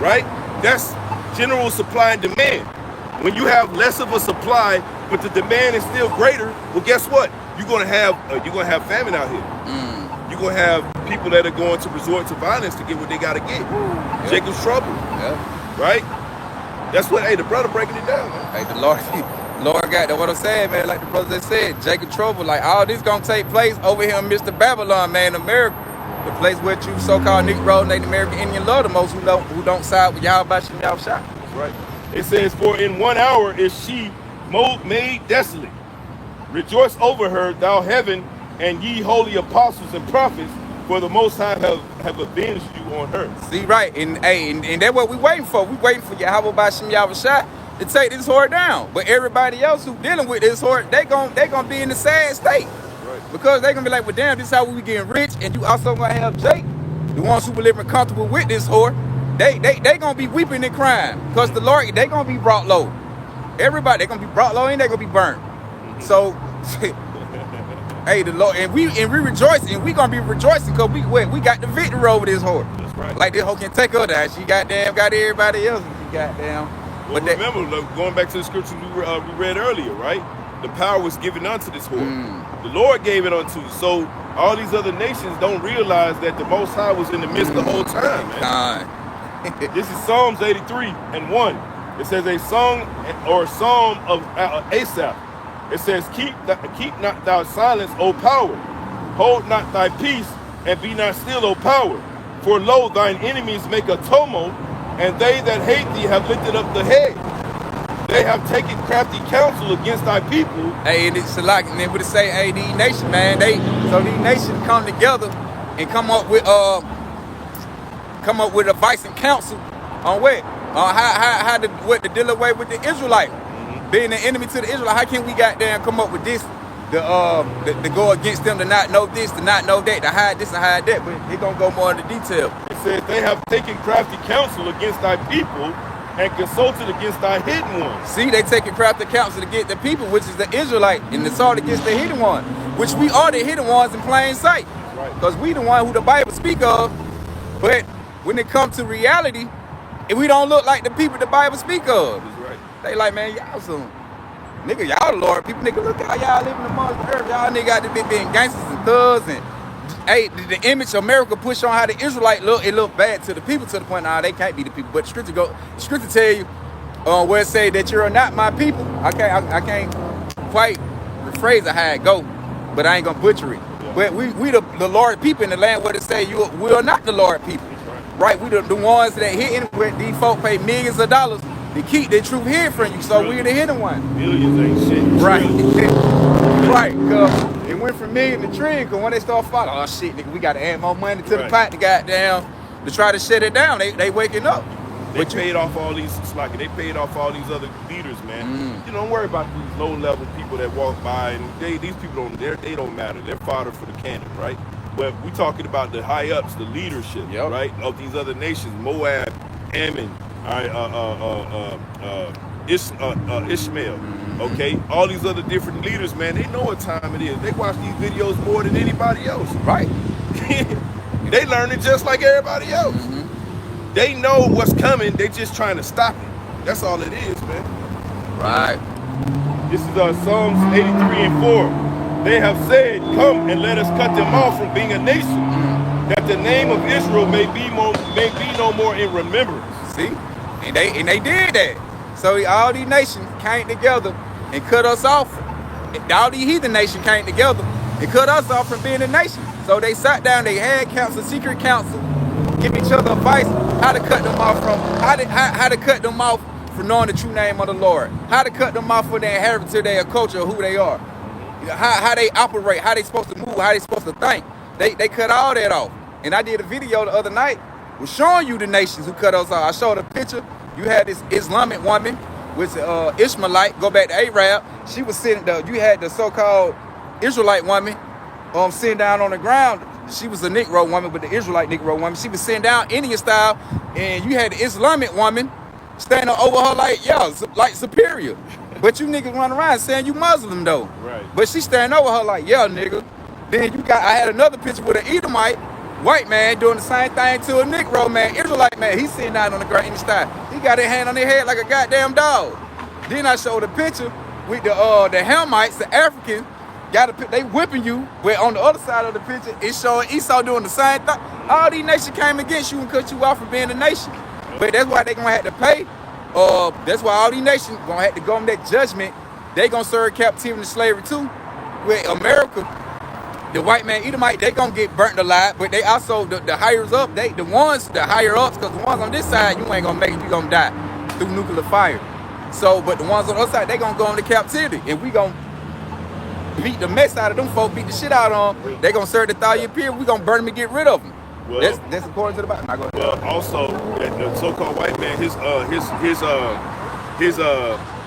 right? That's general supply and demand. When you have less of a supply, but the demand is still greater, well, guess what? You're gonna have famine out here. You're gonna have people that are going to resort to violence to get what they gotta get. Yeah. Jacob's trouble, right? That's what. Hey, the brother breaking it down, man. Hey, the Lord got that. What I'm saying, man. Like the brother just said, Jacob trouble. Like all this gonna take place over here in Mr. Babylon, man, America. The place where you so-called Negro, Native American Indian love the most, who don't side with y'all about y'all shot. That's right. It says, for in 1 hour is she made desolate. Rejoice over her, thou heaven, and ye holy apostles and prophets, for the Most High have avenged you on her. See, right, and that's what we waiting for. We waiting for Yahweh Bashim Yahushua to take this whore down. But everybody else who dealing with this whore, they gonna be in the sad state. Because they're going to be like, well, damn, this is how we getting rich. And you also going to have Jake, the ones who were living comfortable with this whore. They going to be weeping and crying. Because the Lord, they going to be brought low. Everybody, they going to be brought low and they going to be burnt. So, hey, the Lord, and we rejoice. And we going to be rejoicing because we got the victory over this whore. That's right. Like this whore can take her down. She got everybody else. She goddamn. Well, but remember, going back to the scripture we read earlier, right? The power was given unto this whore. The Lord gave it unto you. So all these other nations don't realize that the Most High was in the midst the whole time, man. This is Psalms 83:1. It says a song or a psalm of Asaph. It says, keep not thou silence, O power. Hold not thy peace, and be not still, O power. For lo, thine enemies make a tumult, and they that hate thee have lifted up the head. They have taken crafty counsel against thy people. Hey, and it's like, and then what it say, hey, these nations, man, so these nations come together and come up with advice and counsel on how to deal away with the Israelite. Being an enemy to the Israelite, how can we goddamn come up with this, to go against them, to not know this, to not know that, to hide this and hide that, but it gonna go more into detail. It says they have taken crafty counsel against thy people, and consulted against thy hidden ones. See, they taking crafty counsel to get the people, which is the Israelite, and it's all against the hidden one, which we are the hidden ones in plain sight. Because we the one who the Bible speak of, but when it comes to reality, we don't look like the people the Bible speak of. That's right. They like, man, y'all some nigga, y'all the Lord people, nigga, look how y'all living amongst the earth. Y'all nigga got to be being gangsters and thugs, and hey, the image America push on how the Israelite look, it look bad to the people to the point now they can't be the people. But the scripture tell you where it say that you're not my people. I can't quite rephrase it how it go, but I ain't gonna butcher it. Yeah. But we the Lord people in the land where it say we are not the Lord people. Right? We the ones that hitting where these folk pay millions of dollars to keep their truth hidden from you. So we're the hidden one. Millions ain't shit. Right. Right, cause it went from million to trillion, cause when they start falling, oh shit, nigga, we gotta add more money to the pot to goddamn to try to shut it down. They waking up. They paid off all these they paid off all these other leaders, man. You don't worry about these low level people that walk by, and these people they don't matter. They're fodder for the cannon, right? But we talking about the high ups, the leadership, right, of these other nations, Moab, Ammon, Ishmael, okay, all these other different leaders, man, they know what time it is. They watch these videos more than anybody else, right? They learning just like everybody else. They know what's coming. They just trying to stop it. That's all it is, man. Right. This is Psalms 83 and 4. They have said, "Come and let us cut them off from being a nation, that the name of Israel may be no more in remembrance." See, and they did that. So all these nations came together and cut us off. All these heathen nations came together and cut us off from being a nation. So they sat down, they had council, secret council, give each other advice how to cut them off from how to cut them off from knowing the true name of the Lord, how to cut them off for their heritage, their culture, who they are, how they operate, how they supposed to move, how they supposed to think. They cut all that off. And I did a video the other night was showing you the nations who cut us off. I showed a picture. You had this Islamic woman with Ishmaelite, go back to Arab. She was sitting there. You had the so-called Israelite woman sitting down on the ground. She was a Negro woman, but the Israelite Negro woman. She was sitting down Indian style, and you had the Islamic woman standing over her like superior. But you niggas run around saying you Muslim though. Right. But she standing over her like, yeah, nigga. Then I had another picture with an Edomite white man doing the same thing to a Negro man, Israelite man. He's sitting down on the ground in the style. He got his hand on his head like a goddamn dog. Then I showed a picture with the Hamites, the Africans. They whipping you, but on the other side of the picture, it's showing Esau doing the same thing. All these nations came against you and cut you off from being a nation. But that's why they gonna have to pay. That's why all these nations gonna have to go on that judgment. They gonna serve captivity and slavery too. With America, the white man Edomite, they gonna get burnt alive. But they also the higher up, the higher ups, because the ones on this side, you ain't gonna make it. You gonna die through nuclear fire. So, but the ones on the other side, they gonna go into captivity, and we gonna beat the mess out of them folk, beat the shit out of them. They gonna serve the 1,000-year period. We gonna burn them and get rid of them. Well, that's according to the Bible. Well, also, the so-called white man,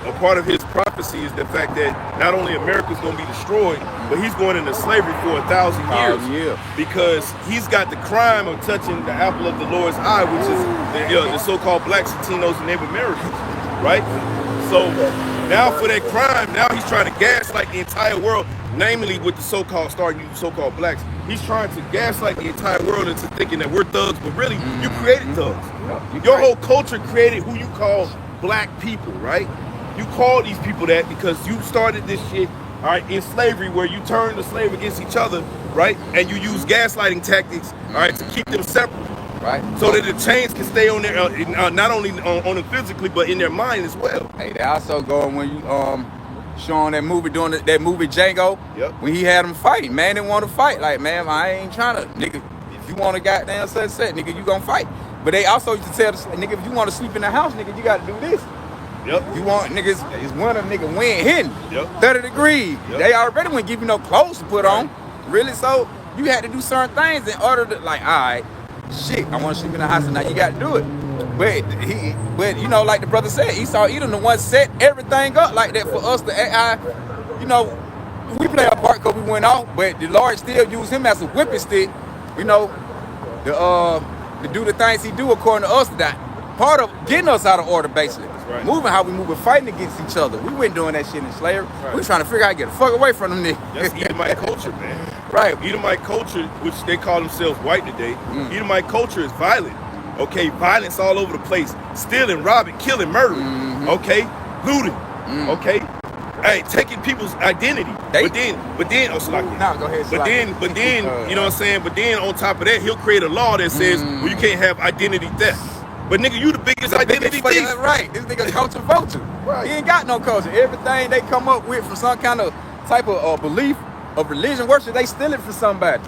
a part of his prophecy is the fact that not only America's going to be destroyed, but he's going into slavery for 1,000 years. Yeah. Because he's got the crime of touching the apple of the Lord's eye, which is the so-called blacks, Latinos, and Native Americans, right? So now for that crime, now he's trying to gaslight the entire world, namely with the so-called blacks. He's trying to gaslight the entire world into thinking that we're thugs, but really, you created thugs. Your whole culture created who you call black people, right? You call these people that because you started this shit, all right, in slavery, where you turn the slave against each other, right? And you use gaslighting tactics, all right, to keep them separate. Right. So that the chains can stay on there, not only on them physically, but in their mind as well. Hey, they also going when you showing that movie, doing that movie Django. Yep. When he had them fighting, man, they want to fight. Like, man, I ain't trying to, nigga. If you want to goddamn set, nigga, you gonna fight. But they also used to tell the nigga, if you want to sleep in the house, nigga, you got to do this. Yep. You want niggas, it's winter, nigga, wind hitting. Yep. 30 degrees. Yep. They already wouldn't give you no clothes to put on. Really? So you had to do certain things in order to, like, all right, shit, I want to sleep in the house, and now you got to do it. But you know, like the brother said, Esau Edom, the one set everything up like that for us to you know, we play our part because we went off, but the Lord still used him as a whipping stick, you know, to do the things he do according to us. That part of getting us out of order, basically. Right. Moving how we move and fighting against each other. We weren't doing that shit in slavery. Right. We trying to figure out how to get the fuck away from them niggas. That's Edomite culture, man. Right. Edomite culture, which they call themselves white today, Edomite culture is violent. Okay, violence all over the place. Stealing, robbing, killing, murdering. Okay, looting. Okay, hey, taking people's identity. But then, oh, Slaki. No, go ahead, But then, you know what I'm saying? But then on top of that, he'll create a law that says, well, you can't have identity theft. But nigga, you the biggest identity thief. Right, this nigga culture vulture. Right. He ain't got no culture. Everything they come up with from some kind of type of belief of religion worship, they steal it from somebody.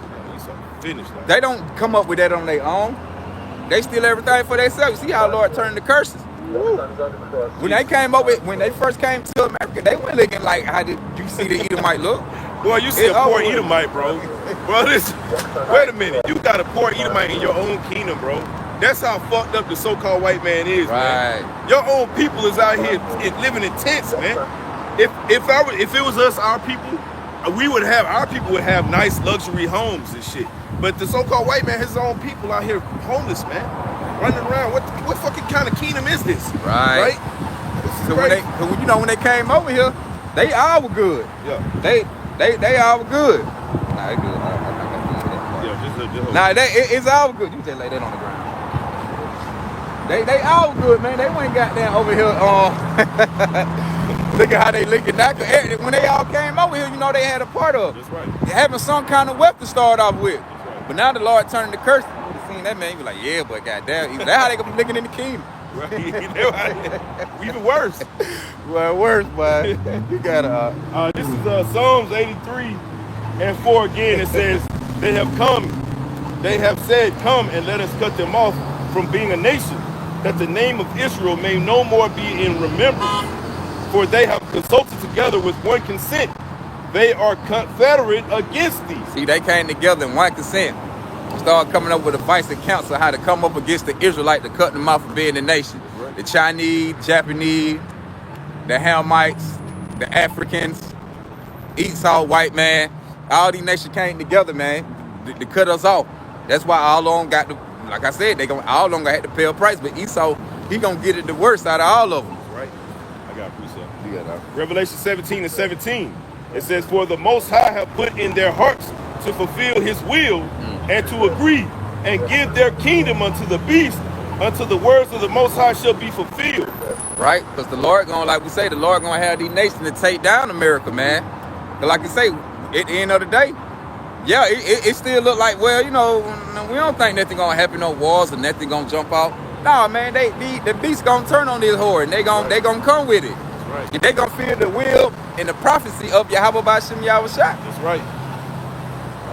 Finished. Like. They don't come up with that on their own. They steal everything for themselves. See how Lord turned the curses. When they came up with, when they first came to America, they weren't looking like how did you see the Edomite look. Boy, you see a poor Edomite, bro. Bro, wait a minute. You got a poor Edomite in your own kingdom, bro. That's how fucked up the so-called white man is, man. Your own people is out here living in tents, man. If it was us, our people would have nice luxury homes and shit. But the so-called white man has his own people out here homeless, man, running around. What fucking kind of kingdom is this? Right? So when they came over here, they all were good. Yeah. They all were good. Nah, they good. Yeah, just Nah, it's all good. You just lay that on the ground. They all good, man. They went goddamn over here. Look at how they looking now. When they all came over here, you know they had a part of. That's right. Having some kind of weapon to start off with. That's right. But now the Lord turning the curse. You would have seen that man. You be like, yeah, but goddamn, that's how they gonna be looking in the kingdom. Right. Even worse. Well, worse, but you gotta. This is Psalms 83:4 again. It says, they have said, come and let us cut them off from being a nation, that the name of Israel may no more be in remembrance. For they have consulted together with one consent. They are confederate against thee. See, they came together in one consent. Started coming up with advice and counsel how to come up against the Israelite to cut them off from being a nation. Right. The Chinese, Japanese, the Hamites, the Africans, Esau, white man. All these nations came together, man, to cut us off. That's why all of them got the, like I said, all of them gonna have to pay a price. But Esau, he gonna get it the worst out of all of them. Right. I got a precept. You got that. Revelation 17:17. It says, for the Most High have put in their hearts to fulfill his will and to agree and give their kingdom unto the beast, until the words of the Most High shall be fulfilled. Right? Because the Lord gonna, like we say, the Lord gonna have these nations to take down America, man. But like you say, at the end of the day, yeah, it still look like, well, you know, we don't think nothing gonna happen, no wars or nothing gonna jump out. Nah, man, the beast gonna turn on this horde and they gonna come with it. Right. They gonna fear the will and the prophecy of Yahweh B'Shem Yahushua. That's right.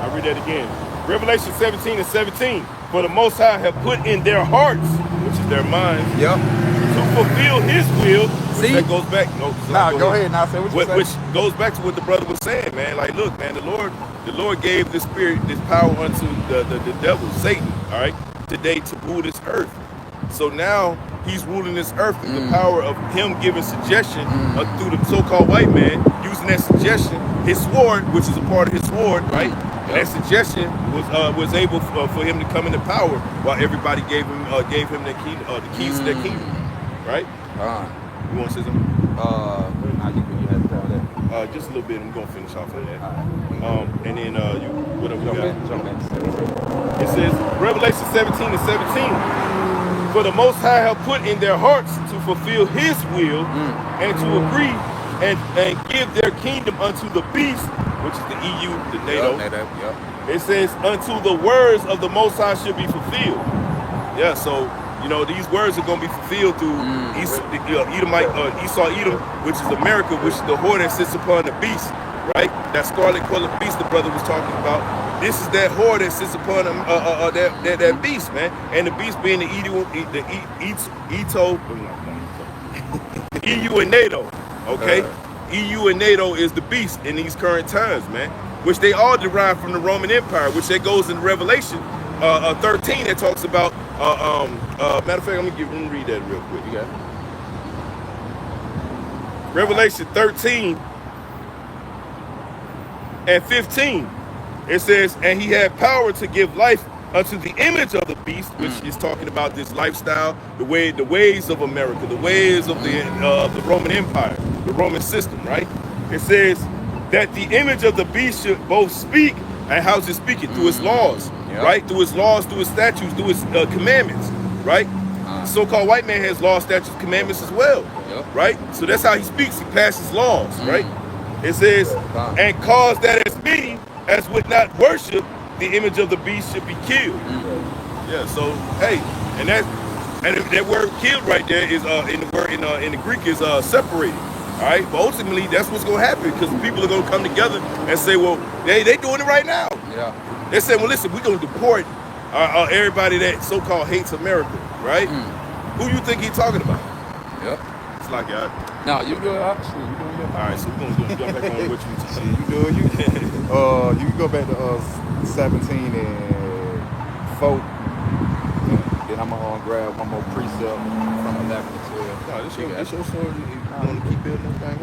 I'll read that again. Revelation 17:17. For the Most High have put in their hearts, which is their minds, Yep. to fulfill his will. See? That goes back. No, Go ahead. Now say what you say. Which goes back to what the brother was saying, man. Like, look, man, the Lord gave this spirit, this power unto the devil, Satan, all right, today to rule this earth. So now he's ruling this earth through the power of him giving suggestion through the so-called white man, using that suggestion, his sword, which is a part of his sword, right? And that suggestion was able for him to come into power, while everybody gave him the keys to their kingdom, right? You want to say something? You had to tell that. Just a little bit. I'm gonna finish off on that. And then whatever we got. Jump in. It says Revelation 17:17. For the Most High have put in their hearts to fulfill his will and to agree and give their kingdom unto the beast, which is the EU, the NATO. It says until the words of the Most High should be fulfilled. Yeah, so you know these words are going to be fulfilled through Esau Edom, which is America, which is the whore that sits upon the beast, right? That scarlet colored beast the brother was talking about. This is that whore that sits upon that beast, man. And the beast being the EU and NATO, okay? EU and NATO is the beast in these current times, man, which they all derive from the Roman Empire, which that goes in Revelation 13 that talks about, matter of fact, let me read that real quick. You got it? Revelation 13:15. It says, and he had power to give life unto the image of the beast, which is talking about this lifestyle, the ways of America, the ways of the Roman Empire, the Roman system, right? It says that the image of the beast should both speak, and how's it speaking? Through its laws, right? Through its laws, through its statutes, through its commandments, right? The so-called white man has laws, statutes, commandments as well, right? So that's how he speaks. He passes laws, right? It says, and cause that as many as would not worship the image of the beast should be killed. Yeah. So hey, and that word "killed" right there is in the Greek is separated. All right, but ultimately that's what's gonna happen because people are gonna come together and say, well, they doing it right now. Yeah. They say, well, listen, we're gonna deport everybody that so-called hates America, right? Who you think he's talking about? Yep. It's like y'all. No, you good. Actually, you doing your thing. All right, so we're gonna jump back on what you see. You doing you? You can go back to 17 and 4. Then I'm gonna grab one more precept from 11 to 12. No, this your sword. You want to keep building this thing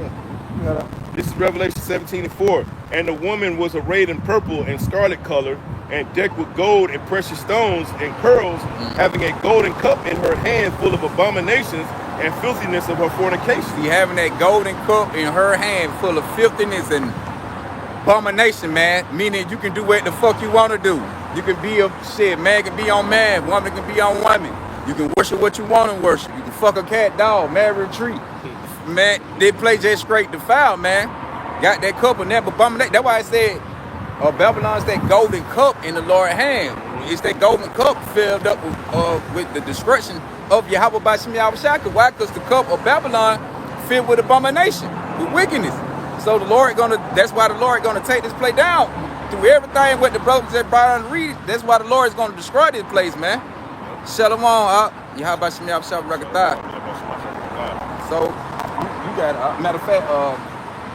up. This is Revelation 17:4. And the woman was arrayed in purple and scarlet color, and decked with gold and precious stones and pearls, having a golden cup in her hand full of abominations and filthiness of her fornication. She having that golden cup in her hand full of filthiness and abomination, man. Meaning you can do what the fuck you want to do. You can be a shit. Man can be on man. Woman can be on woman. You can worship what you want to worship. You can fuck a cat, dog, marry a tree. Man, they play just straight to foul, man. Got that cup and that abomination. That's why I said Babylon's that golden cup in the Lord's hand. It's that golden cup filled up with the destruction of Yahweh by Shem Yahushua. Why? Because the cup of Babylon filled with abomination, with wickedness. So that's why the Lord gonna take this place down through everything what the brothers that brought on to read. That's why the Lord is gonna destroy this place, man. Shalom, Yahweh by Shem Yahushua Rakatah. So you got matter of fact,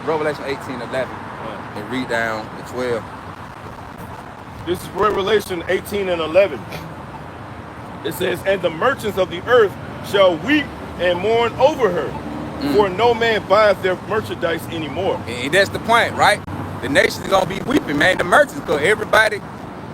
Revelation 18:11, and read down to 12. This is Revelation 18:11. It says, and the merchants of the earth shall weep and mourn over her, for no man buyeth their merchandise anymore. And that's the point, right? The nation's gonna be weeping, man. The merchants, because everybody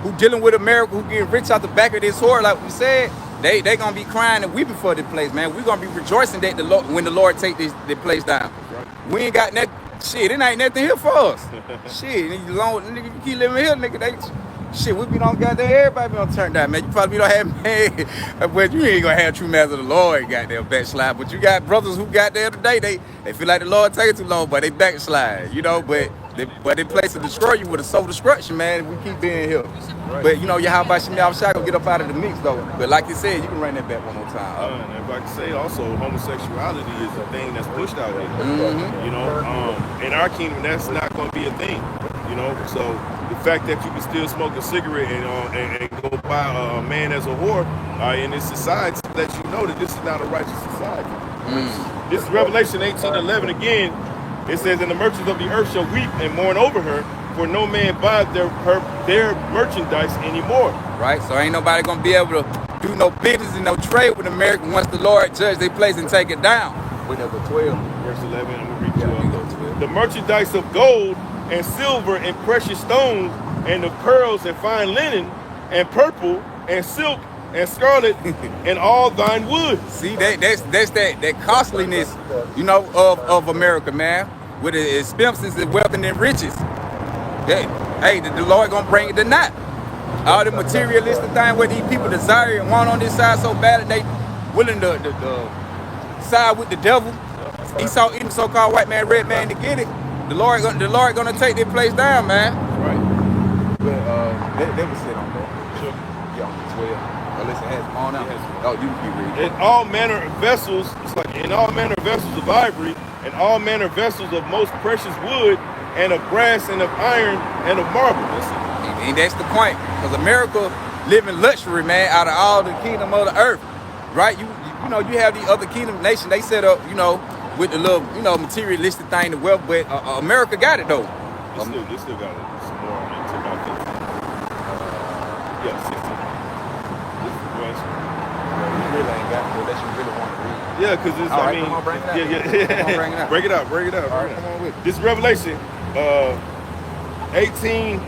who dealing with America, who getting rich out the back of this sword, like we said, they gonna be crying and weeping for this place, man. We're gonna be rejoicing that when the Lord take this place down. Right. We ain't got nothing. Shit, it ain't nothing here for us. Shit, nigga, you keep living here, nigga. Shit, we be on goddamn, everybody be on turn down, man. You probably don't have, man, but you ain't gonna have true master of the Lord, goddamn backslide. But you got brothers who got there today, they feel like the Lord taking too long, but they backslide, you know, but they place to destroy you with a soul destruction, man, if we keep being here. Right. But, you know, Yahweh Shem Yahushua gonna get up out of the mix, though. But like you said, you can run that back one more time. And if I can say also, homosexuality is a thing that's pushed out here. You know, in our kingdom, that's not gonna be a thing, you know, so the fact that you can still smoke a cigarette and go buy a man as a whore in this society lets you know that this is not a righteous society. This is Revelation 18:11 again. It says, and the merchants of the earth shall weep and mourn over her, for no man buyeth their merchandise anymore. Right, so ain't nobody gonna be able to do no business and no trade with America once the Lord judge their place and take it down. We number 12. Verse 11, and we read 12. The merchandise of gold and silver and precious stones, and the pearls and fine linen, and purple and silk and scarlet, and all thine wood. See, that's that costliness, you know, of America, man. With the expenses and wealth and riches. Hey, the Lord gonna bring it to naught. All the materialistic thing what these people desire and want on this side so bad that they willing to side with the devil. Esau eating so-called white man, red man to get it. The Lord gonna take this place down, man. Right. But they will sit on that. Sure. Yeah, 12. Unless it has on out. Oh, you can be reading. In all manner of vessels, it's like in all manner of vessels of ivory, and all manner of vessels of most precious wood, and of brass, and of iron, and of marble. And that's the point. Because America live in luxury, man, out of all the kingdom of the earth. Right? You know, you have the other kingdom nation, they set up, you know, with the little, you know, materialistic thing, the wealth, but America got it, though. They still got it. Some more on it, too, I think. Yeah, 16. This is the West. You really ain't got it, unless you really want to read. Yeah, because it's, All right, come on, bring it out. Yeah. Come on, bring it out. Break it out. All right, come on with it. This is Revelation 18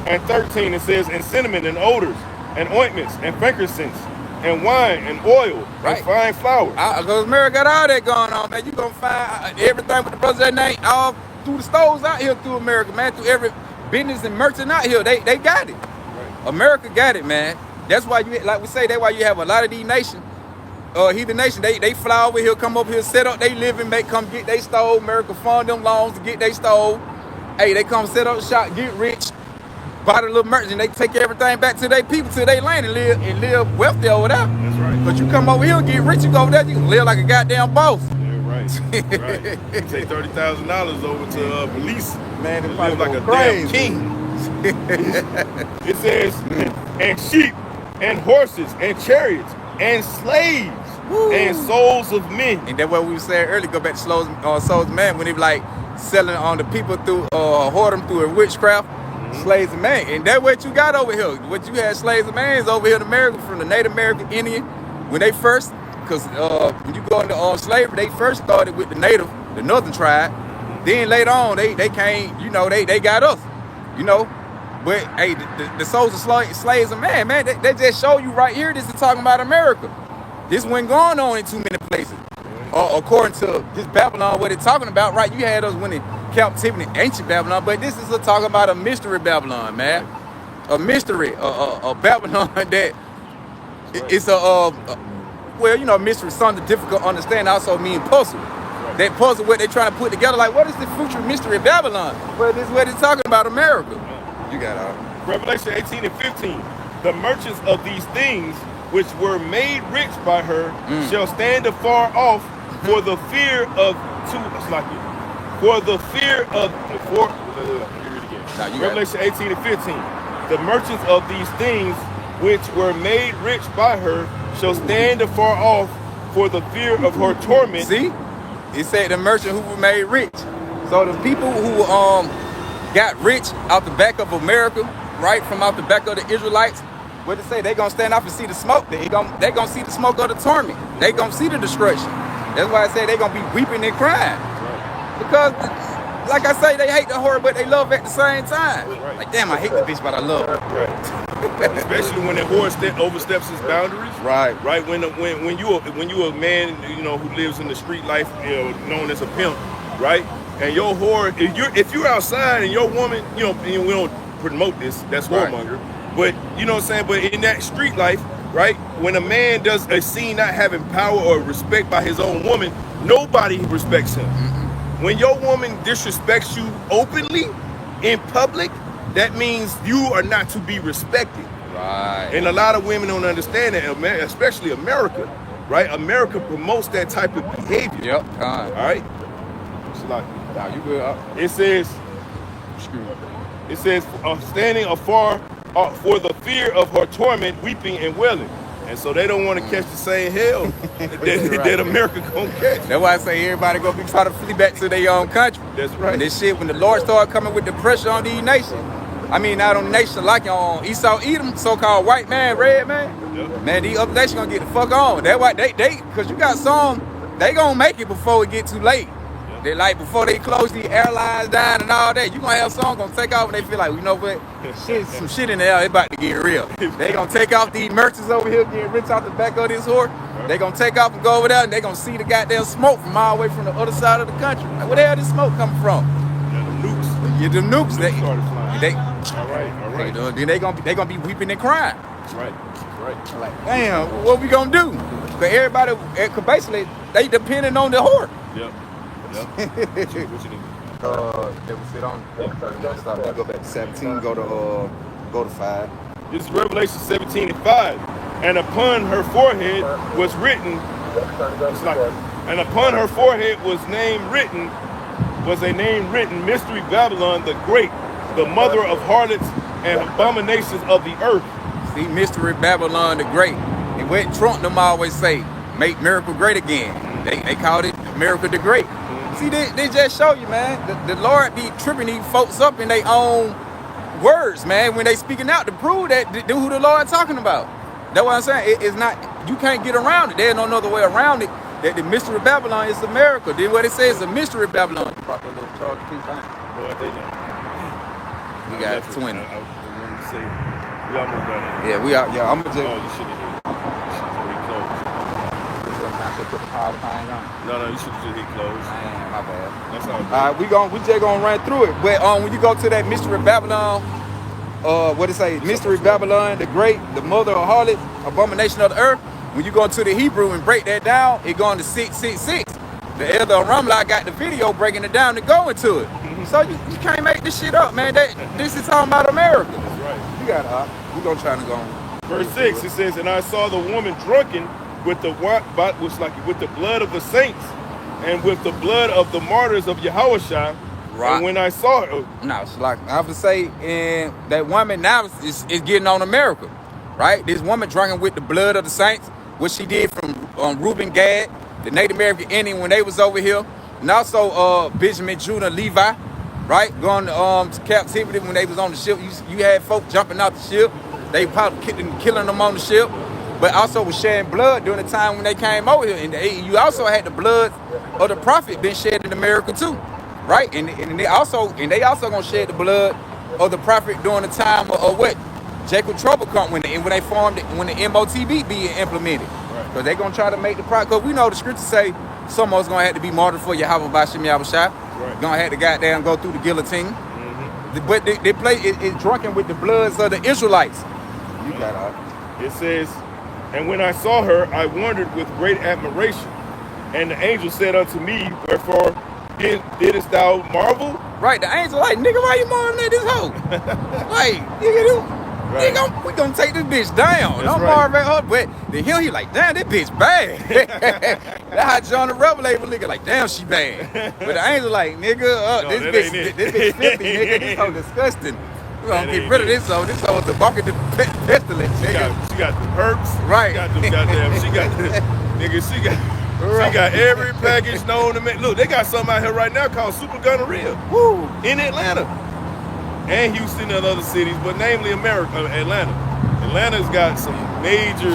and 13. It says, and cinnamon and odors and ointments and frankincense and wine and oil and fine flour. Because America got all that going on, man. You gonna find everything with the brothers that name all through the stores out here through America, man. Through every business and merchant out here, they got it. Right. America got it, man. That's why you, like we say, that's why you have a lot of these nations, heathen nations. They fly over here, come up here, set up, they live and come get they stove. America fund them loans to get they stove. Hey, they come set up shop, get rich, buy the little merchant, they take everything back to their people, to their land, and live wealthy over there. That's right. But you come over here and get rich, you go over there, you can live like a goddamn boss. Yeah, right. Right. You take $30,000 over to Belize, man, and live like a damn king. It says, and sheep, and horses, and chariots, and slaves, and souls of men. And that's what we were saying earlier, go back to souls of men, when they be like selling on the people through, whoredom through a witchcraft, slaves of man. And that's what you got over here. What you had slaves of man is over here in America, from the Native American Indian, when they first, because when you go into slavery, they first started with the native, the northern tribe. Then later on, they came, you know, they got us, you know. But hey, the souls of slaves of man, they just show you right here, this is talking about America. This wasn't going on in too many places. According to this Babylon, what it's talking about, right? You had us when in captivity in ancient Babylon, but this is talking about a mystery Babylon, man. a mystery, a Babylon that it's well, you know, mystery, something difficult to understand, also mean puzzle. That puzzle, what they're trying to put together, like, what is the future mystery of Babylon? Well, this is what it's talking about, America. You got it. Revelation 18 and 15. The merchants of these things which were made rich by her shall stand afar off for the fear of Revelation 18 and 15. The merchants of these things which were made rich by her shall stand afar off for the fear of her torment. See? It said the merchant who were made rich. So the people who got rich out the back of America, right, from out the back of the Israelites, what it say? They gonna stand up and see the smoke. They gonna see the smoke of the torment. They gonna see the destruction. That's why I say they gonna be weeping and crying. Because, like I say, they hate the whore, but they love at the same time. Like, damn, I hate the bitch, but I love her. Especially when the whore oversteps his boundaries. Right. When you a man, you know, who lives in the street life, you know, known as a pimp, right? And your whore, if you're outside and your woman, you know, and we don't promote this, that's whoremonger. But you know what I'm saying? But in that street life, right? When a man does a scene not having power or respect by his own woman, nobody respects him. When your woman disrespects you openly in public, that means you are not to be respected. Right. And a lot of women don't understand that, especially America, right? America promotes that type of behavior. Yep. All right. It's like, nah, you good. It says, standing afar for the fear of her torment, weeping and wailing. And so they don't want to catch the same hell that America gonna catch. That's why I say everybody gonna be trying to flee back to their own country. That's right. And this shit, when the Lord started coming with the pressure on these nations, I mean, not on the nation like on Esau, Edom, so-called white man, red man. Yep. Man, these other nations gonna get the fuck on. That's why because you got some, they gonna make it before it get too late. Yep. They like, before they close the airlines down and all that, you gonna have some gonna take off and they feel like, you know what, some shit in the air, it about to get real. They gonna take off these merchants over here getting rich out the back of this whore. They gonna take off and go over there and they gonna see the goddamn smoke from all the way from the other side of the country. Like, where the hell this smoke coming from? Yeah, the nukes. All right. Then they gonna be weeping and crying. Right. Like, damn, what we gonna do? Cause everybody, cause basically, they depending on the whore. Yep. What you need? They would sit on. Go back to 17. Go to 5. This is Revelation 17 and 5. And upon her forehead was written. And upon her forehead was a name written, Mystery Babylon the Great, the mother of harlots and abominations of the earth. See, Mystery Babylon the Great. And what Trump them always say, make miracle great again. They called it Miracle the Great. See, they just show you, man, the Lord be tripping these folks up in their own words, man, when they speaking out to prove that who the Lord talking about. That's what I'm saying. It's not, you can't get around it. There's no other way around it. That the mystery of Babylon is America. Then what it says is a mystery of Babylon. You brought that little charge piece on. We got 20. Yeah, we out. Yeah, I'm gonna just. Oh, you should have hit. No, you should have just hit close. Man, my bad. That's all good. We just gonna run through it. But when you go to that mystery of Babylon, what it say? Mystery Babylon the Great, the mother of harlots, abomination of the earth. When you go into the Hebrew and break that down, it going to 666. The elder Ramla got the video breaking it down to go into it. So you can't make this shit up, man. This is talking about America. That's right. You got it. We're gonna try to go on. Verse 6, it says, and I saw the woman drunken with the blood of the saints and with the blood of the martyrs of Yahushua. Right. And when I saw her, no, it's like I would say, and that woman now is getting on America, right? This woman drinking with the blood of the saints, what she did from Reuben, Gad, the Native American Indian when they was over here, and also Benjamin, Judah, Levi, right? Going to captivity when they was on the ship. You had folk jumping out the ship. They probably killing them on the ship, but also was shedding blood during the time when they came over here. And you also had the blood of the prophet been shed in America too, right? And they also gonna shed the blood of the prophet during the time of what? Jacob Trouble come when they formed it, when the MOTB being implemented. Because they're gonna try to make the prophet, because we know the scriptures say some of us gonna have to be martyred for Yahweh Bashem Yahushua. Right. Gonna have to goddamn go through the guillotine. But they play it drunken with the bloods of the Israelites. You got It says, and when I saw her, I wondered with great admiration. And the angel said unto me, wherefore didst thou marvel? Right, the angel like, nigga, why you marveling at this hoe? Like, nigga, Right. we gonna take this bitch down. That's Don't right. marvel at her. But then he like, damn, this bitch bad. That's how John the Revelator was looking like, damn, she bad. But the angel like, nigga, No, this that bitch ain't it. filthy, nigga. This hoe disgusting. We gonna That get ain't rid of it. this hoe. This hoe is the bucket of pestilence, She nigga. got the perks. Right. She got them goddamn. She got every package known to make. Look, they got something out here right now called super gonorrhea. Woo. In Atlanta and Houston and other cities, but namely Atlanta. Atlanta's got some major,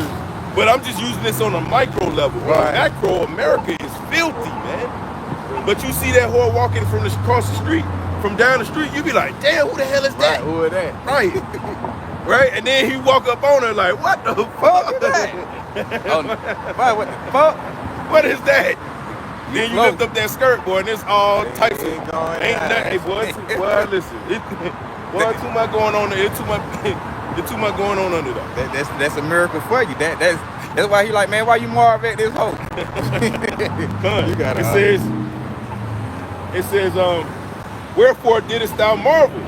but I'm just using this on a micro level. Right. Macro, America is filthy, man. But you see that whore walking across the street, from down the street, you be like, damn, who the hell is that? Right, who is that? Right. Right? And then he walk up on her like, what the fuck is that? Oh, boy, what the fuck? What is that? Then you float. lift up that skirt, boy, and it's all types of Ain't going ain't down. nothing. Hey, boy, listen. Too much going on there. It's too much going on under there. That's a miracle for you. That's why he like, man, why you marvel at this hoe? You got it says, wherefore didst thou marvel?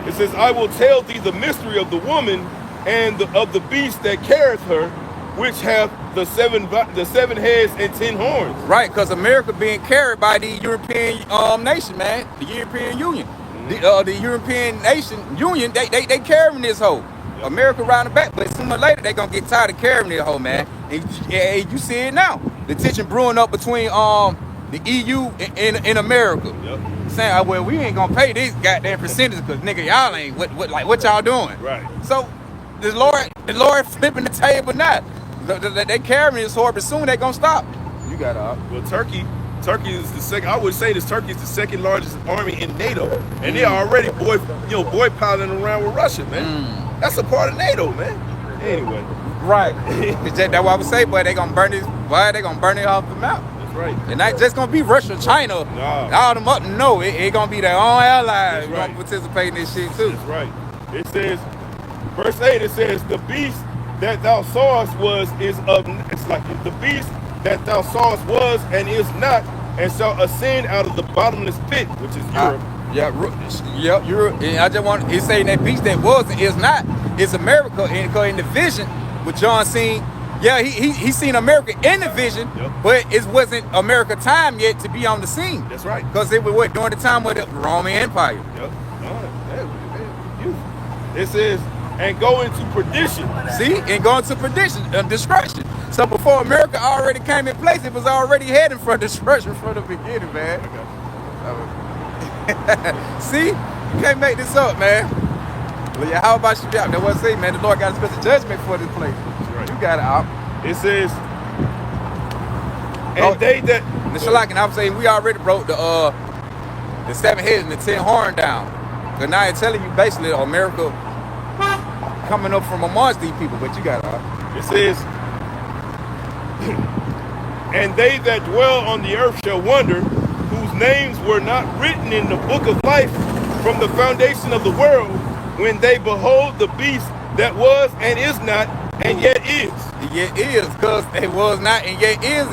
It says, I will tell thee the mystery of the woman and of the beast that carrieth her, which have the seven heads and 10 horns. Right, because America being carried by the European nation, man, the European Union. The European nation union, they carrying this hoe. Yep. America round the back, but sooner or later they gonna get tired of carrying this hoe, man. And you see it now. The tension brewing up between the EU and America. Yep. Saying, well, we ain't gonna pay this goddamn percentage because nigga, y'all ain't what y'all doing. Right. So the Lord flipping the table now. They carrying this whore, but soon they gonna stop. You got Well, Turkey is the second. I would say this Turkey is the second largest army in NATO, and they are already boy piling around with Russia, man. That's a part of NATO, man. Anyway, right. That's what I would say, boy. They gonna burn this. Boy, they gonna burn it off the map. that's right. And not just gonna be Russia, China, Nah. all them up. No, it gonna be their own allies. That's right. Gonna participate in this shit too. That's right. It says, verse 8. It says, the beast that thou sawest the beast that thou sawest was and is not, and shall ascend out of the bottomless pit, which is Europe. Europe. And I just want it's saying that beast that was and is not is America. And in the vision, with John seen, he seen America in the vision, Yep. but it wasn't America time yet to be on the scene. That's right. Because it was during the time of the Roman Empire. Yep. It says, and go into perdition. See, and going to perdition, destruction. So before America already came in place, it was already heading for destruction from the beginning, man. See, you can't make this up, man. Well, yeah, how about you? That's what I say, man. The Lord got a special judgment for this place. That's right. You got it out. It says, and they that. The Shalak, and I'm saying we already broke the 7 heads and the 10 horn down. So now it's telling you basically America coming up from amongst these people, but you got it out. It says, and they that dwell on the earth shall wonder, whose names were not written in the book of life from the foundation of the world, when they behold the beast that was and is not and yet is. Yet is, because it was not and yet is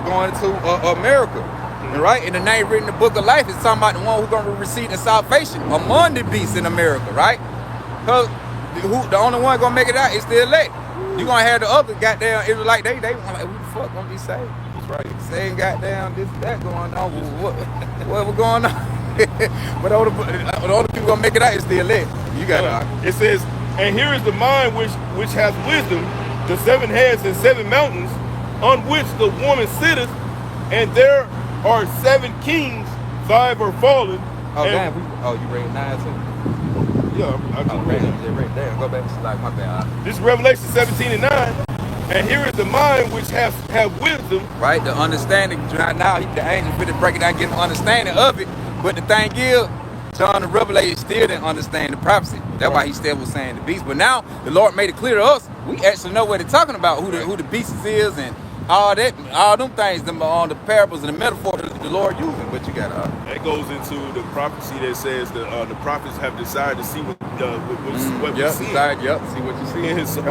going to America. Right? And the name written in the book of life is talking about the one who's going to receive the salvation among the beasts in America, right? Because the only one going to make it out is the elect. You going to have the other goddamn Israelite, they like, who the fuck going to be saved? That's right. Saying goddamn this, that going on. What going on? But the only people going to make it out is the elect. You got it. It says, and here is the mind which hath wisdom, the 7 heads and 7 mountains, on which the woman sitteth, and there are 7 kings, 5 are fallen. Oh, damn. You read 9 too? Yeah, I just read it. Right there. Go back to like my bad. This is Revelation 17 and 9. And here is the mind which have wisdom. Right, the understanding. Now the angel really break it down, get an understanding of it. But the thing is, John the Revelator still didn't understand the prophecy. That's why he still was saying the beast. But now the Lord made it clear to us. We actually know what they're talking about, who the beast is and all them things, them on the parables and the metaphor that the Lord using. But you got that goes into the prophecy that says the prophets have decided to see what we see. See what you see. And so,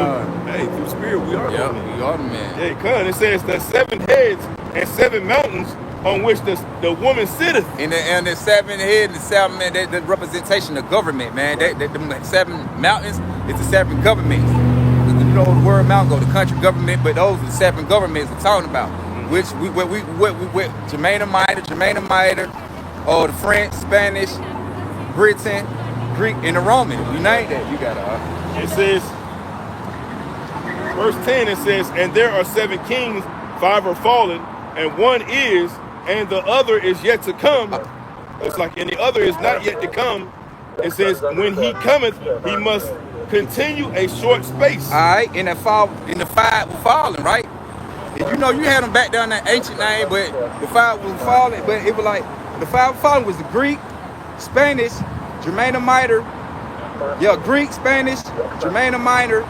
hey, through spirit we are. Yeah, we are the man. Yeah, come. It says the 7 heads and 7 mountains on which the woman sitteth. And the 7 heads and the 7 men, the representation of government, man. The 7 mountains is the 7 governments. You know the word mountain go, the country government, but those are the 7 governments we're talking about. Which we Germania Minor, the French, Spanish, Britain, Greek, and the Roman. You named that. You got it. It says, verse 10. It says, and there are 7 kings, 5 are fallen, and 1 is, and the other is yet to come. It's like, and the other is not yet to come. It says, when he cometh, he must continue a short space. All right, in the 5 were falling, right? And you know you had them back down that ancient name, but the 5 was falling. But it was like the 5 were falling was the Greek, Spanish, Germania Minor, Greek, Spanish, Germania Minor,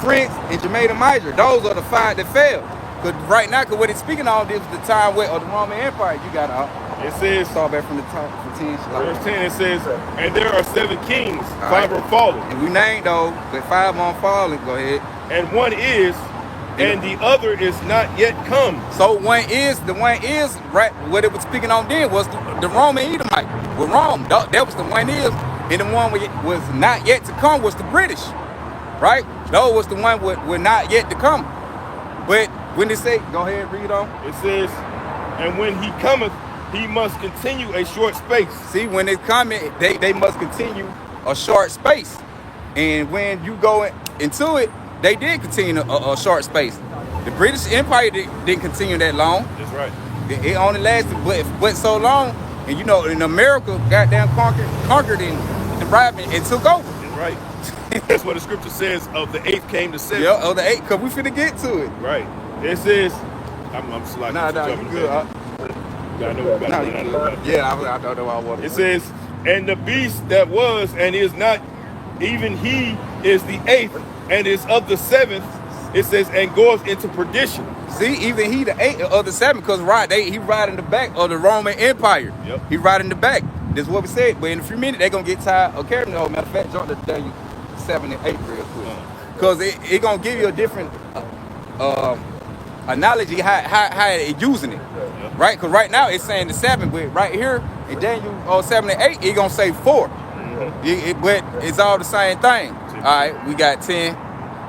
French, and Germania Major. Those are the 5 that fell. Because right now, what it's speaking on is the time of the Roman Empire. You got out. It says, start back from the top, from 10. Verse 10, it says, and there are 7 kings, 5 are fallen. And we named those, but 5 on fallen. Go ahead. And 1 is, and the other is not yet come. So the one is, right, what it was speaking on then was the Roman Edomite. With Rome, that was the one is. And the one was not yet to come was the British. Right? Those was the one were not yet to come. But when they say, go ahead, read on. It says, and when he cometh, he must continue a short space. See, when it's coming, they must continue a short space. And when you go into it, they did continue a short space. The British Empire didn't continue that long. That's right. It only lasted but so long. And you know, in America, goddamn conquered and arrived and took over. That's right. That's what the scripture says of the 8th came to 7th. Yeah, of the 8th, because we finna get to it. Right. It says, I'm slacking. Nah, you good. I know we got I don't know what I want. It says, and the beast that was and is not, even he is the 8th and is of the 7th. It says, and goeth into perdition. See, even he the 8th of the 7th, because he ride in the back of the Roman Empire. Yep. He ride in the back. That's what we said. But in a few minutes, they're going to get tired of carrying the whole. Matter of fact, jump to Daniel 7 and 8 real quick. Because it going to give you a different analogy how it's using it. Right? Because right now it's saying the 7, but right here in Daniel 7 and 8, it's going to say 4. But it's all the same thing. All right, we got 10.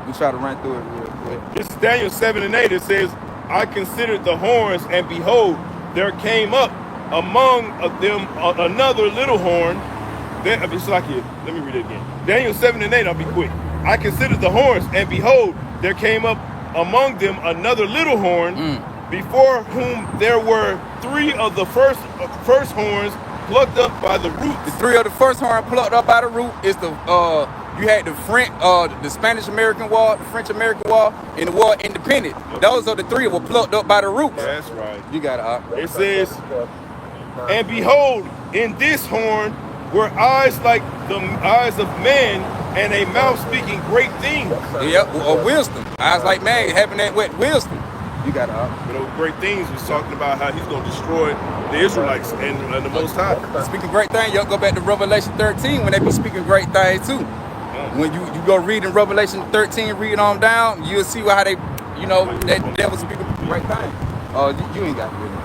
We try to run through it real quick. This is Daniel 7 and 8. It says, I considered the horns, and behold, there came up among them another little horn. It's like it. Let me read it again. Daniel 7 and 8, I'll be quick. I considered the horns, and behold, there came up among them another little horn, before whom there were 3 of the first horns plucked up by the roots. The 3 of the first horn plucked up by the root is the you had the French, the Spanish-American War, the French-American War, and the War of Independence. Those are the 3 that were plucked up by the roots. That's right. You got it. It says, and behold, in this horn were eyes like the eyes of man, and a mouth speaking great things. Yeah, or wisdom. Eyes like man, having that wet wisdom. You got it. But those great things was talking about how he's going to destroy the Israelites and the Most High. Speaking great things, y'all go back to Revelation 13 when they be speaking great things too. When you go read in Revelation 13, read on down, you'll see how they, that devil speaking great things. You ain't got to read it.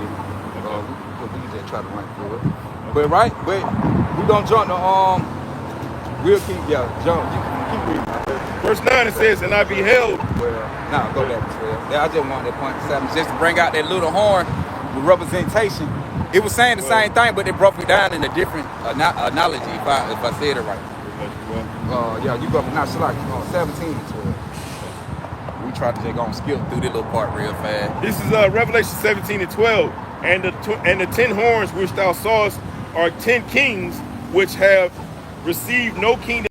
We can just try to run through it. But we gonna jump to we'll keep jump. You keep reading. Verse 9 it says, and I beheld. Well, go back to 12. Yeah, I just want that point 7 just to bring out that little horn with representation. It was saying the same thing, but they broke it down in a different analogy. If I said it right. You go from 17 to 12. We tried to just go and skip through this little part real fast. This is Revelation 17 and 12. And the 10 horns which thou sawest are 10 kings which have received no kingdom